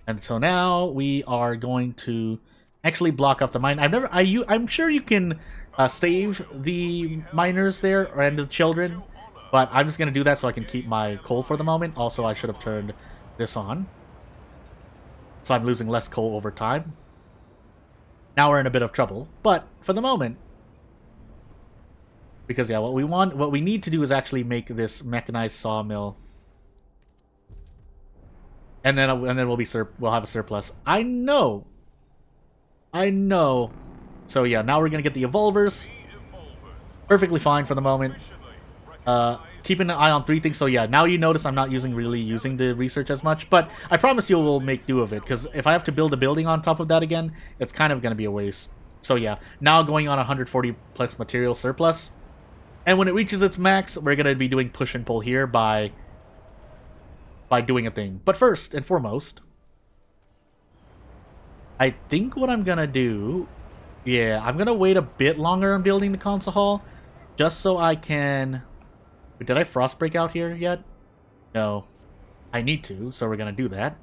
And so now we are going to actually block off the mine. I'm sure you can save the miners there and the children, but I'm just going to do that so I can keep my coal for the moment. Also, I should have turned this on, so I'm losing less coal over time. Now we're in a bit of trouble, but for the moment, because yeah, what we need to do is actually make this mechanized sawmill, and then we'll have a surplus. I know. So yeah, now we're gonna get the evolvers. Perfectly fine for the moment. Keeping an eye on 3 things. So yeah, now you notice I'm not really using the research as much, but I promise you we'll make do of it, because if I have to build a building on top of that again, it's kind of going to be a waste. So yeah, now going on 140 plus material surplus, and when it reaches its max, we're going to be doing push and pull here by doing a thing. But first and foremost, I think what I'm going to do, yeah, I'm going to wait a bit longer on building the console hall, just so I can... Did I frost break out here yet? No. I need to, so we're going to do that.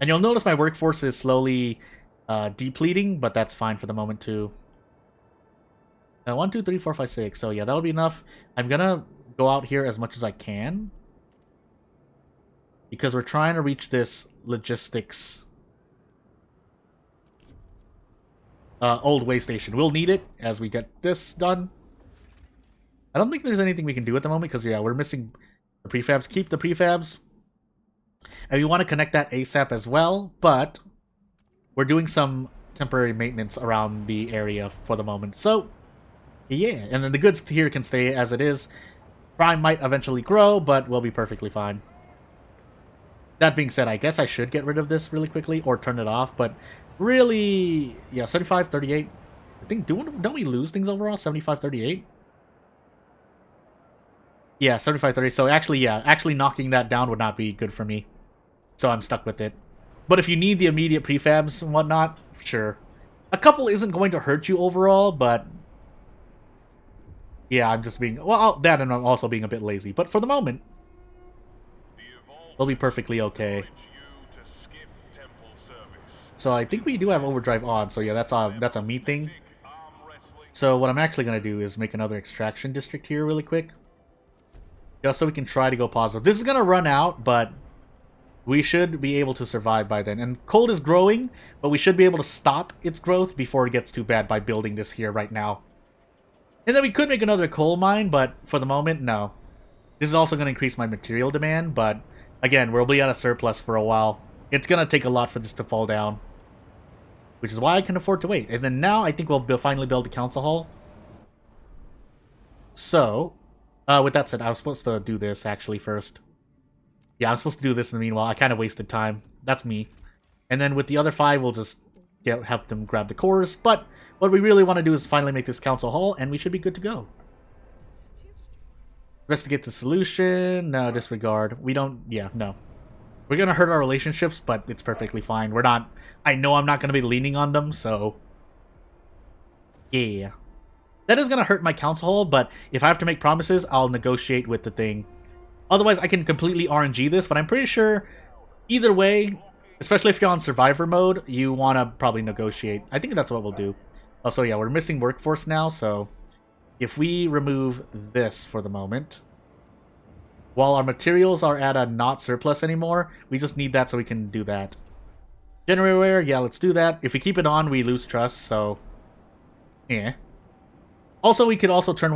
And you'll notice my workforce is slowly depleting, but that's fine for the moment too. 1, 2, 3, 4, 5, 6. So yeah, that'll be enough. I'm going to go out here as much as I can, because we're trying to reach this logistics old way station. We'll need it as we get this done. I don't think there's anything we can do at the moment, because yeah, we're missing the prefabs. Keep the prefabs. And we want to connect that ASAP as well, but we're doing some temporary maintenance around the area for the moment. So, yeah, and then the goods here can stay as it is. Crime might eventually grow, but we'll be perfectly fine. That being said, I guess I should get rid of this really quickly or turn it off, but really, yeah, 75, 38. I think, don't we lose things overall? 75, 38? Yeah, 75-30. So actually, yeah, knocking that down would not be good for me. So I'm stuck with it. But if you need the immediate prefabs and whatnot, sure. A couple isn't going to hurt you overall, but... Yeah, I'm just being... Well, that and I'm also being a bit lazy. But for the moment, they'll be perfectly okay. So I think we do have overdrive on. So yeah, that's a me thing. So what I'm actually going to do is make another extraction district here really quick. Just so we can try to go positive. This is going to run out, but we should be able to survive by then. And coal is growing, but we should be able to stop its growth before it gets too bad by building this here right now. And then we could make another coal mine, but for the moment, no. This is also going to increase my material demand, but again, we'll be at a surplus for a while. It's going to take a lot for this to fall down, which is why I can afford to wait. And then now I think we'll finally build the council hall. So... with that said, I was supposed to do this, actually, first. Yeah, I was supposed to do this in the meanwhile. I kind of wasted time. That's me. And then with the other 5, we'll just have them grab the cores. But what we really want to do is finally make this council hall, and we should be good to go. Investigate the solution. No, disregard. We don't... Yeah, no. We're going to hurt our relationships, but it's perfectly fine. We're not... I know I'm not going to be leaning on them, so... Yeah. That is going to hurt my council hall, but if I have to make promises, I'll negotiate with the thing. Otherwise, I can completely RNG this, but I'm pretty sure either way, Especially if you're on survivor mode, you want to probably negotiate. I think that's what we'll do. Also, yeah, we're missing workforce now, so if we remove this for the moment, while our materials are at a not surplus anymore, we just need that so we can do that. Generator, yeah, let's do that. If we keep it on, we lose trust, so yeah. Also, we could also turn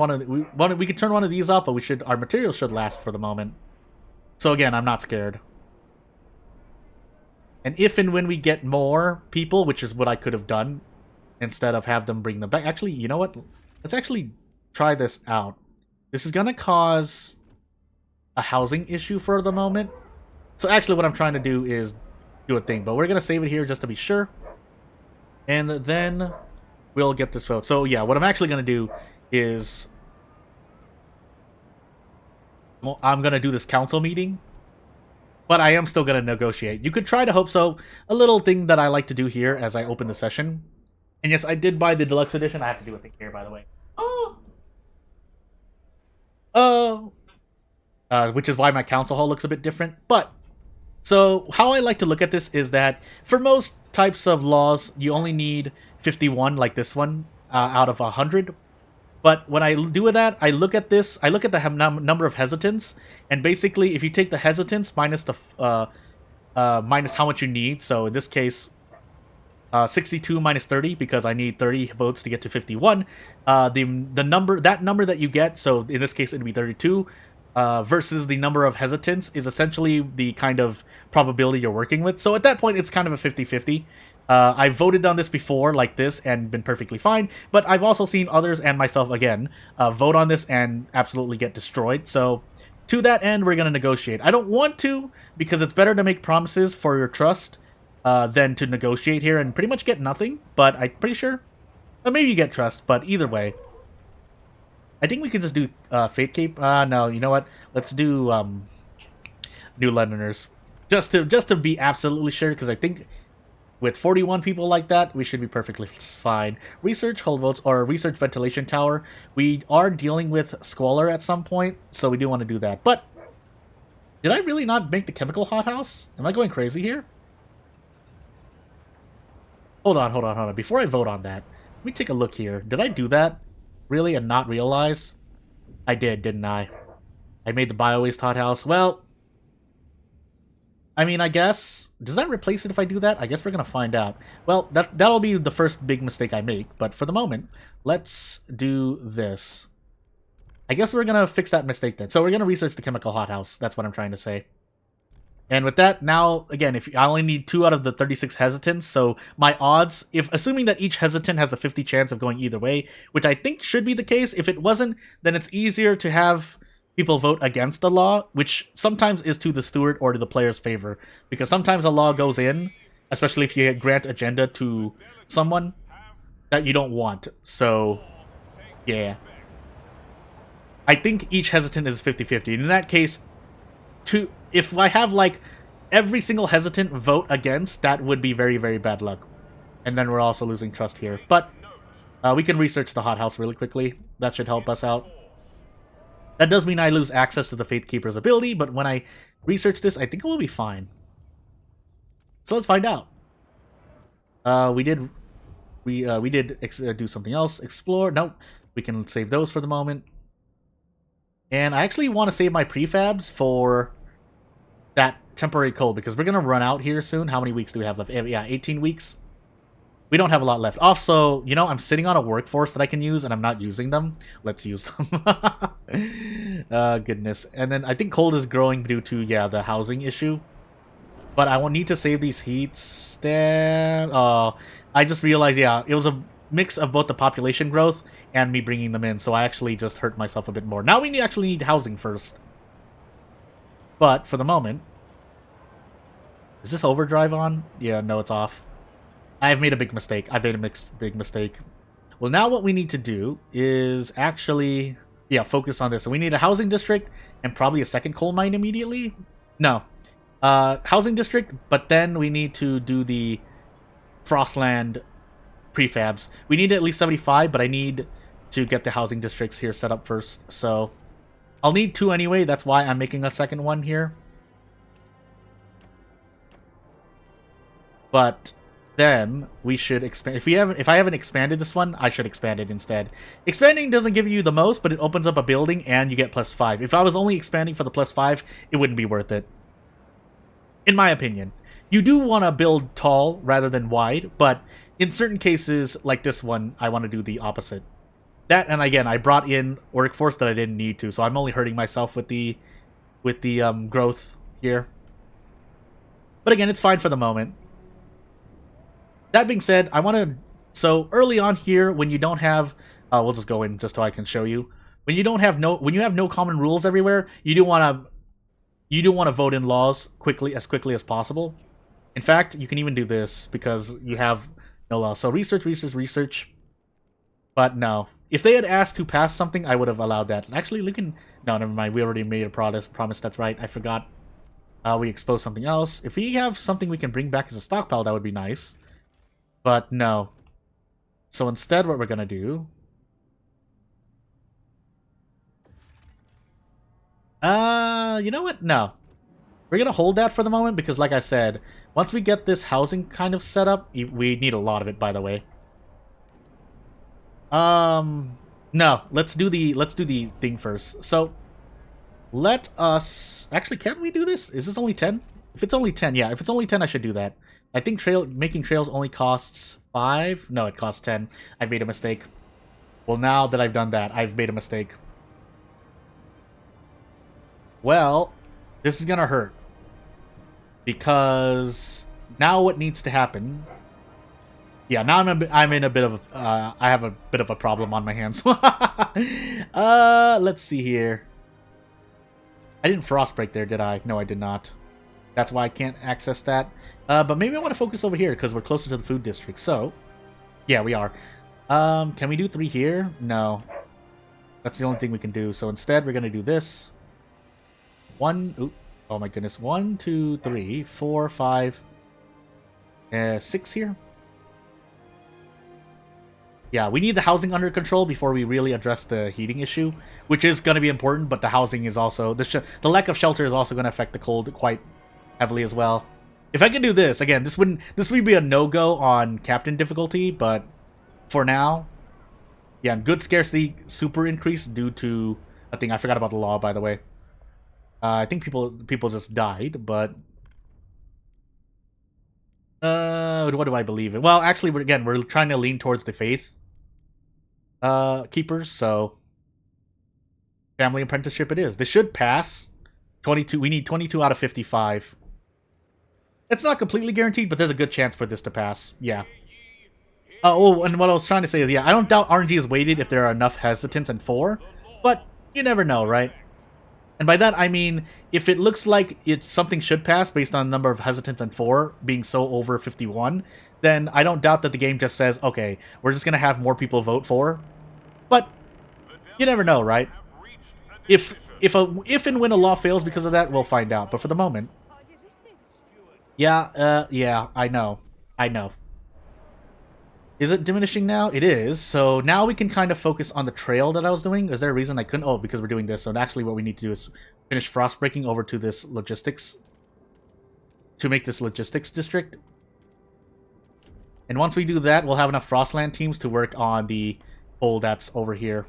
we could turn one of these up, but our materials should last for the moment. So again, I'm not scared. And if and when we get more people, which is what I could have done, instead of have them bring them back. Actually, you know what? Let's actually try this out. This is going to cause a housing issue for the moment. So actually what I'm trying to do is do a thing. But we're going to save it here just to be sure. And then we'll get this vote. So yeah, what I'm actually going to do is... well, I'm going to do this council meeting. But I am still going to negotiate. You could try to hope so. A little thing that I like to do here as I open the session. And yes, I did buy the deluxe edition. I have to do a thing here, by the way. Which is why my council hall looks a bit different. But, so how I like to look at this is that for most types of laws, you only need 51, like this one, out of 100. But when I do that, I look at this, I look at the number of hesitants, and basically, if you take the hesitants minus the minus how much you need, so in this case, 62 minus 30, because I need 30 votes to get to 51. The number that you get, so in this case it'd be 32, versus the number of hesitants is essentially the kind of probability you're working with. So at that point, it's kind of a 50-50. I've voted on this before, like this, and been perfectly fine, but I've also seen others, and myself again, vote on this and absolutely get destroyed. So to that end, we're going to negotiate. I don't want to, because it's better to make promises for your trust than to negotiate here and pretty much get nothing, but I'm pretty sure. Maybe you get trust, but either way. I think we could just do Fate Cape. No, you know what? Let's do New Londoners. Just to be absolutely sure, because I think with 41 people like that, we should be perfectly fine. Research hold votes, or research ventilation tower. We are dealing with squalor at some point, so we do want to do that. But did I really not make the chemical hothouse? Am I going crazy here? Hold on. Before I vote on that, let me take a look here. Did I do that? Really, and not realize? I did, didn't I? I made the bio-waste hothouse. Well, I mean, I guess... does that replace it if I do that? I guess we're gonna find out. Well, that'll be the first big mistake I make, but for the moment, let's do this. I guess we're gonna fix that mistake then. So we're gonna research the chemical hothouse. That's what I'm trying to say. And with that, now, again, if I only need 2 out of the 36 hesitants, so my odds, assuming that each hesitant has a 50 chance of going either way, which I think should be the case, if it wasn't, then it's easier to have people vote against the law, which sometimes is to the steward or to the player's favor, because sometimes a law goes in, especially if you grant agenda to someone that you don't want. So, yeah. I think each hesitant is 50-50. In that case, if I have, like, every single hesitant vote against, that would be very, very bad luck. And then we're also losing trust here. But we can research the hothouse really quickly. That should help us out. That does mean I lose access to the Faith Keeper's ability, but when I research this, I think it will be fine. So let's find out. We did do something else. Explore. Nope. We can save those for the moment. And I actually want to save my prefabs for that temporary coal, because we're going to run out here soon. How many weeks do we have left? Yeah, 18 weeks. We don't have a lot left. Also, you know, I'm sitting on a workforce that I can use, and I'm not using them. Let's use them. Goodness. And then I think coal is growing due to, yeah, the housing issue. But I will need to save these heats. I just realized, yeah, it was a mix of both the population growth and me bringing them in, so I actually just hurt myself a bit more. Now we actually need housing first. But, for the moment... is this overdrive on? Yeah, no, it's off. I've made a big mistake. I've made a big mistake. Well, now what we need to do is actually... yeah, focus on this. So we need a housing district and probably a second coal mine immediately. No. Housing district, but then we need to do the Frostland prefabs. We need at least 75, but I need to get the housing districts here set up first. So I'll need 2 anyway. That's why I'm making a second one here. But then we should expand. If I haven't expanded this one, I should expand it instead. Expanding doesn't give you the most, but it opens up a building and you get +5. If I was only expanding for the +5, it wouldn't be worth it. In my opinion. You do want to build tall rather than wide, but in certain cases, like this one, I want to do the opposite. That, and again, I brought in workforce that I didn't need to, so I'm only hurting myself with the growth here. But again, it's fine for the moment. That being said, I want to... So early on here, when you don't have... we'll just go in just so I can show you. When you have no common rules everywhere, you do want to vote in laws as quickly as possible. In fact, you can even do this because you have no law. So research. But no. If they had asked to pass something, I would have allowed that. Actually, we can... No, never mind. We already made a promise. That's right. I forgot. We exposed something else. If we have something we can bring back as a stockpile, that would be nice. But no. So instead, what we're going to do... you know what? No. We're going to hold that for the moment because, like I said, once we get this housing kind of set up, we need a lot of it, by the way. No, let's do the thing first. So, let us... Actually, can we do this? Is this only 10? If it's only 10, yeah. If it's only 10, I should do that. I think making trails only costs 5. No, it costs 10. I made a mistake. Well, now that I've done that, I've made a mistake. Well, this is gonna hurt. Because now what needs to happen... Yeah, now I'm in a bit of I have a bit of a problem on my hands. Let's see here. I didn't frost break there, did I? No, I did not. That's why I can't access that. But maybe I want to focus over here because we're closer to the food district. So, yeah, we are. Can we do 3 here? No. That's the only thing we can do. So instead, we're gonna do this. Oh my goodness. 1, 2, 3, 4, 5, 6 here. Yeah, we need the housing under control before we really address the heating issue, which is going to be important, but the housing is also... The lack of shelter is also going to affect the cold quite heavily as well. If I can do this, again, this would be a no-go on Captain difficulty, but for now... Yeah, good scarcity super increase due to a thing. I forgot about the law, by the way. I think people just died, but... what do I believe in? Well, actually, we're trying to lean towards the faith keepers, so family apprenticeship it is. This should pass. 22. We need 22 out of 55. It's not completely guaranteed, but there's a good chance for this to pass. Yeah. Oh, and what I was trying to say is, yeah, I don't doubt RNG is weighted if there are enough hesitants in 4, but you never know, right? And by that, I mean, if it looks like something should pass based on the number of hesitants in 4 being so over 51, then I don't doubt that the game just says, okay, we're just going to have more people vote for. But you never know, right? If and when a law fails because of that, we'll find out. But for the moment... Yeah, I know. Is it diminishing now? It is. So now we can kind of focus on the trail that I was doing. Is there a reason I couldn't? Oh, because we're doing this. So actually what we need to do is finish frost breaking over to this logistics. To make this logistics district. And once we do that, we'll have enough Frostland teams to work on the hole that's over here.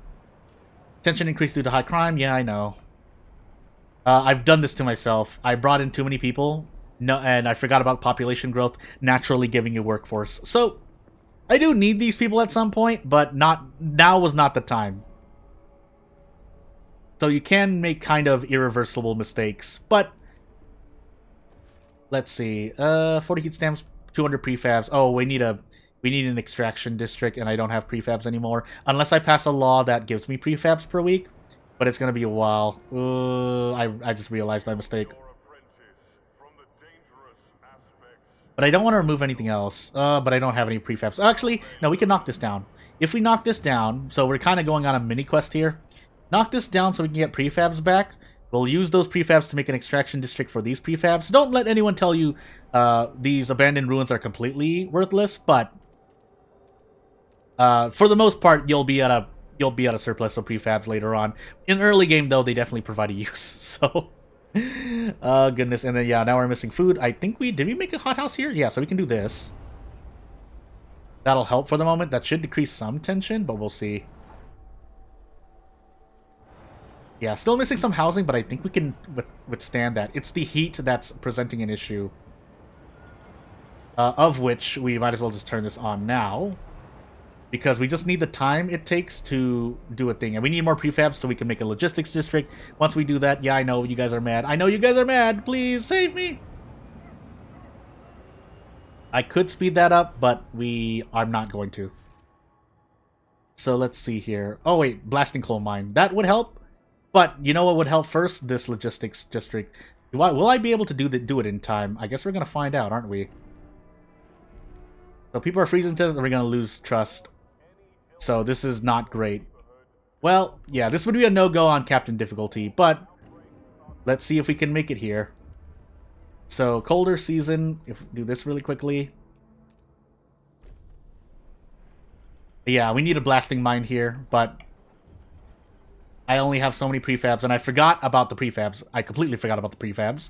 Tension increased due to high crime. Yeah, I know. I've done this to myself. I brought in too many people. No, and I forgot about population growth naturally giving you workforce. So... I do need these people at some point, but now was not the time. So you can make kind of irreversible mistakes, but let's see. 40 heat stamps, 200 prefabs. Oh, we need an extraction district, and I don't have prefabs anymore unless I pass a law that gives me prefabs per week. But it's gonna be a while. I just realized my mistake. But I don't want to remove anything else. But I don't have any prefabs. Actually, no, we can knock this down. If we knock this down, so we're kind of going on a mini quest here. Knock this down so we can get prefabs back. We'll use those prefabs to make an extraction district for these prefabs. Don't let anyone tell you these abandoned ruins are completely worthless, but for the most part, you'll be at a surplus of prefabs later on. In early game, though, they definitely provide a use. So Goodness. And then, yeah, now we're missing food. I think did we make a hothouse here? Yeah, so we can do this. That'll help for the moment. That should decrease some tension, but we'll see. Yeah, still missing some housing, but I think we can withstand that. It's the heat that's presenting an issue. Of which we might as well just turn this on now. Because we just need the time it takes to do a thing. And we need more prefabs so we can make a logistics district. Once we do that, yeah, I know you guys are mad. I know you guys are mad. Please save me. I could speed that up, but I'm not going to. So let's see here. Oh, wait. Blasting coal mine. That would help. But you know what would help first? This logistics district. Will I be able to do it in time? I guess we're going to find out, aren't we? So people are freezing to it, and we're going to lose trust. So this is not great. Well, yeah, this would be a no-go on Captain difficulty, but let's see if we can make it here. So, colder season, if we do this really quickly. Yeah, we need a blasting mine here, but I only have so many prefabs, and I forgot about the prefabs. I completely forgot about the prefabs.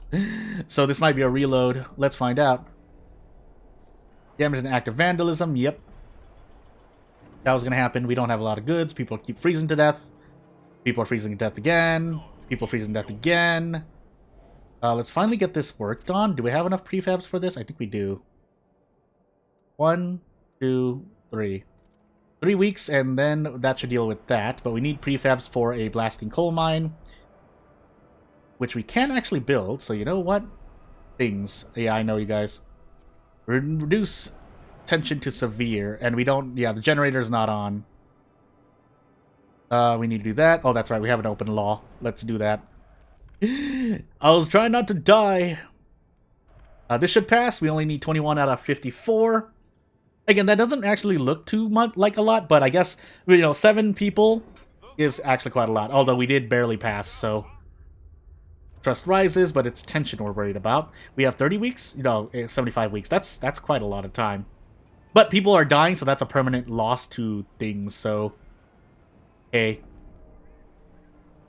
So this might be a reload. Let's find out. Damage and active vandalism, yep. That was going to happen. We don't have a lot of goods. People keep freezing to death. People are freezing to death again. People freezing to death again. Let's finally get this worked on. Do we have enough prefabs for this? I think we do. 1, 2, 3. 3 weeks, and then that should deal with that. But we need prefabs for a blasting coal mine, which we can actually build. So you know what? Things. Yeah, I know you guys. Reduce tension to severe, and we don't. Yeah, the generator's not on. We need to do that. Oh, that's right. We have an open law. Let's do that. I was trying not to die. This should pass. We only need 21 out of 54. Again, that doesn't actually look too much like a lot, but I guess, 7 people is actually quite a lot. Although we did barely pass, so trust rises, but it's tension we're worried about. We have 30 weeks, 75 weeks. That's quite a lot of time. But people are dying, so that's a permanent loss to things. So, hey.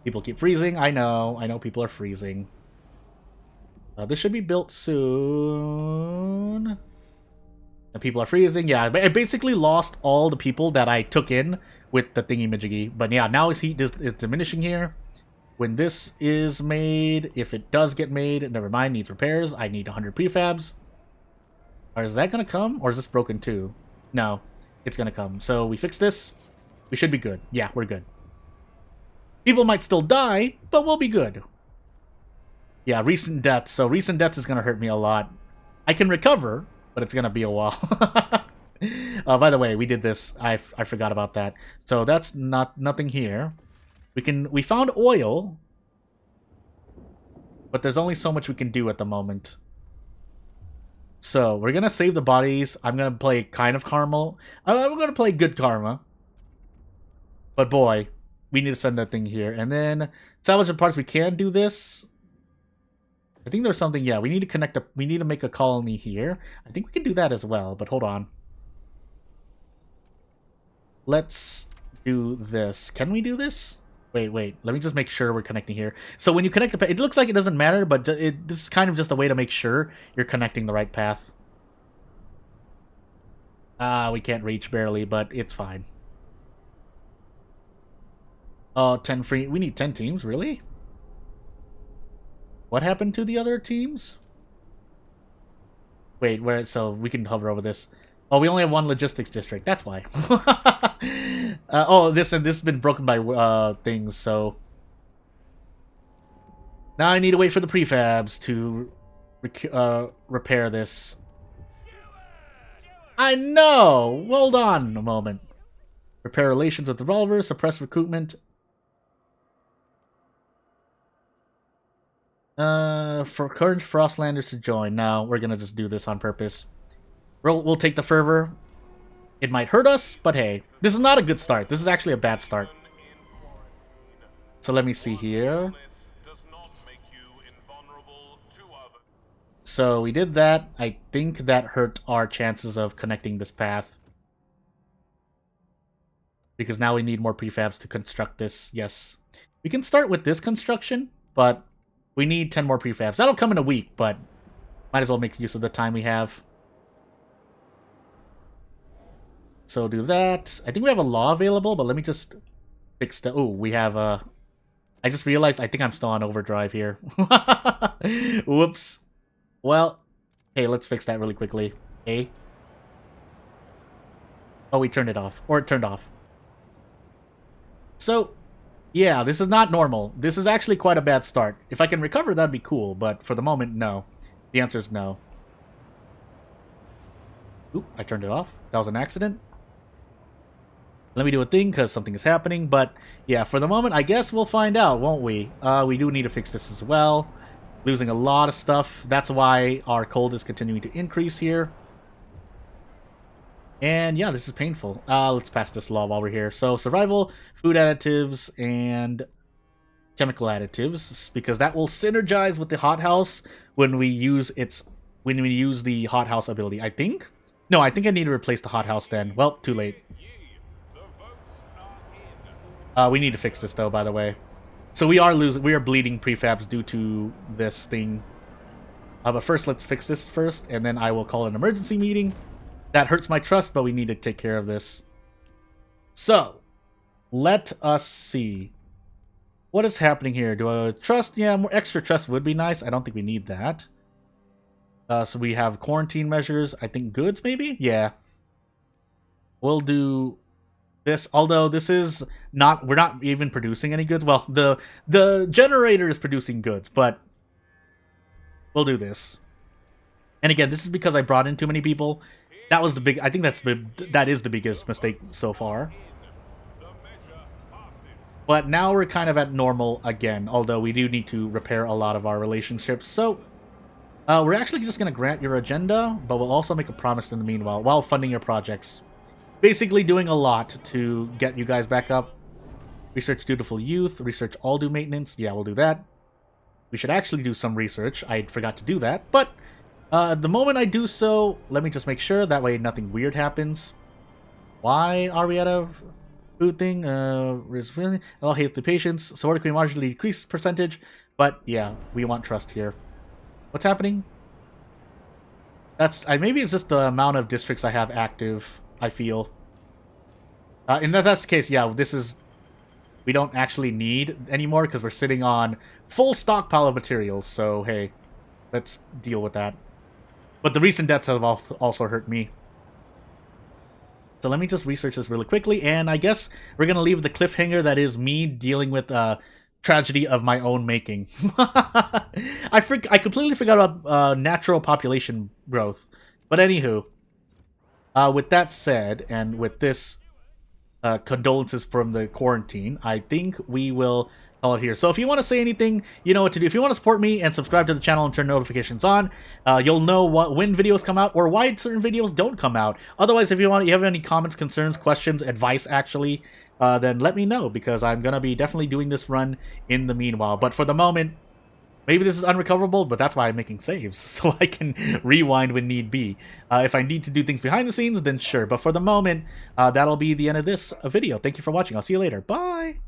People keep freezing. I know people are freezing. This should be built soon. And people are freezing. Yeah, I basically lost all the people that I took in with the thingy-majiggy. But yeah, now his heat is diminishing here. When this is made, if it does get made, never mind, needs repairs. I need 100 prefabs. Or is that going to come? Or is this broken too? No, it's going to come. So we fix this. We should be good. Yeah, we're good. People might still die, but we'll be good. Yeah, recent deaths. So recent deaths is going to hurt me a lot. I can recover, but it's going to be a while. By the way, we did this. I forgot about that. So that's nothing here. We found oil, but there's only so much we can do at the moment. So we're going to save the bodies. I'm going to play kind of Carmel. I'm going to play good Karma. But boy, we need to send that thing here. And then salvage the parts. We can do this. I think there's something. Yeah, we need to connect up. We need to make a colony here. I think we can do that as well. But hold on. Let's do this. Can we do this? Wait. Let me just make sure we're connecting here. So when you connect it looks like it doesn't matter, but this is kind of just a way to make sure you're connecting the right path. We can't reach barely, but it's fine. 10 free. We need 10 teams, really? What happened to the other teams? Wait, where? So we can hover over this. Oh, we only have one logistics district. That's why. This has been broken by things. So now I need to wait for the prefabs to repair this. I know. Hold on a moment. Repair relations with revolvers. Suppress recruitment. For current Frostlanders to join. Now we're gonna just do this on purpose. We'll take the fervor. It might hurt us, but hey, this is not a good start. This is actually a bad start. So let me see here. So we did that. I think that hurt our chances of connecting this path. Because now we need more prefabs to construct this. Yes. We can start with this construction, but We need 10 more prefabs. That'll come in a week, but might as well make use of the time we have. So do that. I think we have a law available, but let me just fix the... Oh, we have a... I just realized I think I'm still on overdrive here. Whoops. Well, hey, let's fix that really quickly. Hey. Oh, we turned it off. Or it turned off. So, yeah, this is not normal. This is actually quite a bad start. If I can recover, that'd be cool, but for the moment, no. The answer is no. Oop, I turned it off. That was an accident. Let me do a thing, because something is happening, but yeah, for the moment, I guess we'll find out, won't we? We do need to fix this as well. Losing a lot of stuff. That's why our cold is continuing to increase here. And yeah, this is painful. Let's pass this law while we're here. So, survival, food additives, and chemical additives, because that will synergize with the hothouse when we use the hothouse ability, I think? No, I think I need to replace the hothouse then. Well, too late. We need to fix this though, by the way. So we are bleeding prefabs due to this thing. But first, let's fix this first, and then I will call an emergency meeting. That hurts my trust, but we need to take care of this. So, let us see. What is happening here? Do I trust? Yeah, more extra trust would be nice. I don't think we need that. So we have quarantine measures. I think goods, maybe? Yeah. We'll do this, although this is not, we're not even producing any goods. Well, the generator is producing goods, but we'll do this. And again, this is because I brought in too many people. That was the big, I think that is the biggest mistake so far. But now we're kind of at normal again, although we do need to repair a lot of our relationships. So we're actually just going to grant your agenda, but we'll also make a promise in the meanwhile, while funding your projects. Basically doing a lot to get you guys back up. Research dutiful youth, research all due maintenance. Yeah, we'll do that. We should actually do some research. I forgot to do that, but the moment I do so, let me just make sure, that way nothing weird happens. Why are we at a food thing? I'll hate the patients. So we marginally decrease percentage, but yeah, we want trust here. What's happening? That's maybe it's just the amount of districts I have active, I feel. And if that's the case, yeah, we don't actually need anymore because we're sitting on full stockpile of materials, so hey, let's deal with that. But the recent deaths have also hurt me. So let me just research this really quickly, and I guess we're going to leave the cliffhanger that is me dealing with tragedy of my own making. I completely forgot about natural population growth. But anywho, with that said, and with this condolences from the quarantine, I think we will call it here. So if you want to say anything, you know what to do. If you want to support me and subscribe to the channel and turn notifications on, you'll know when videos come out or why certain videos don't come out. Otherwise, if you have any comments, concerns, questions, advice, actually, then let me know, because I'm going to be definitely doing this run in the meanwhile. But for the moment, maybe this is unrecoverable, but that's why I'm making saves, so I can rewind when need be. If I need to do things behind the scenes, then sure. But for the moment, that'll be the end of this video. Thank you for watching. I'll see you later. Bye!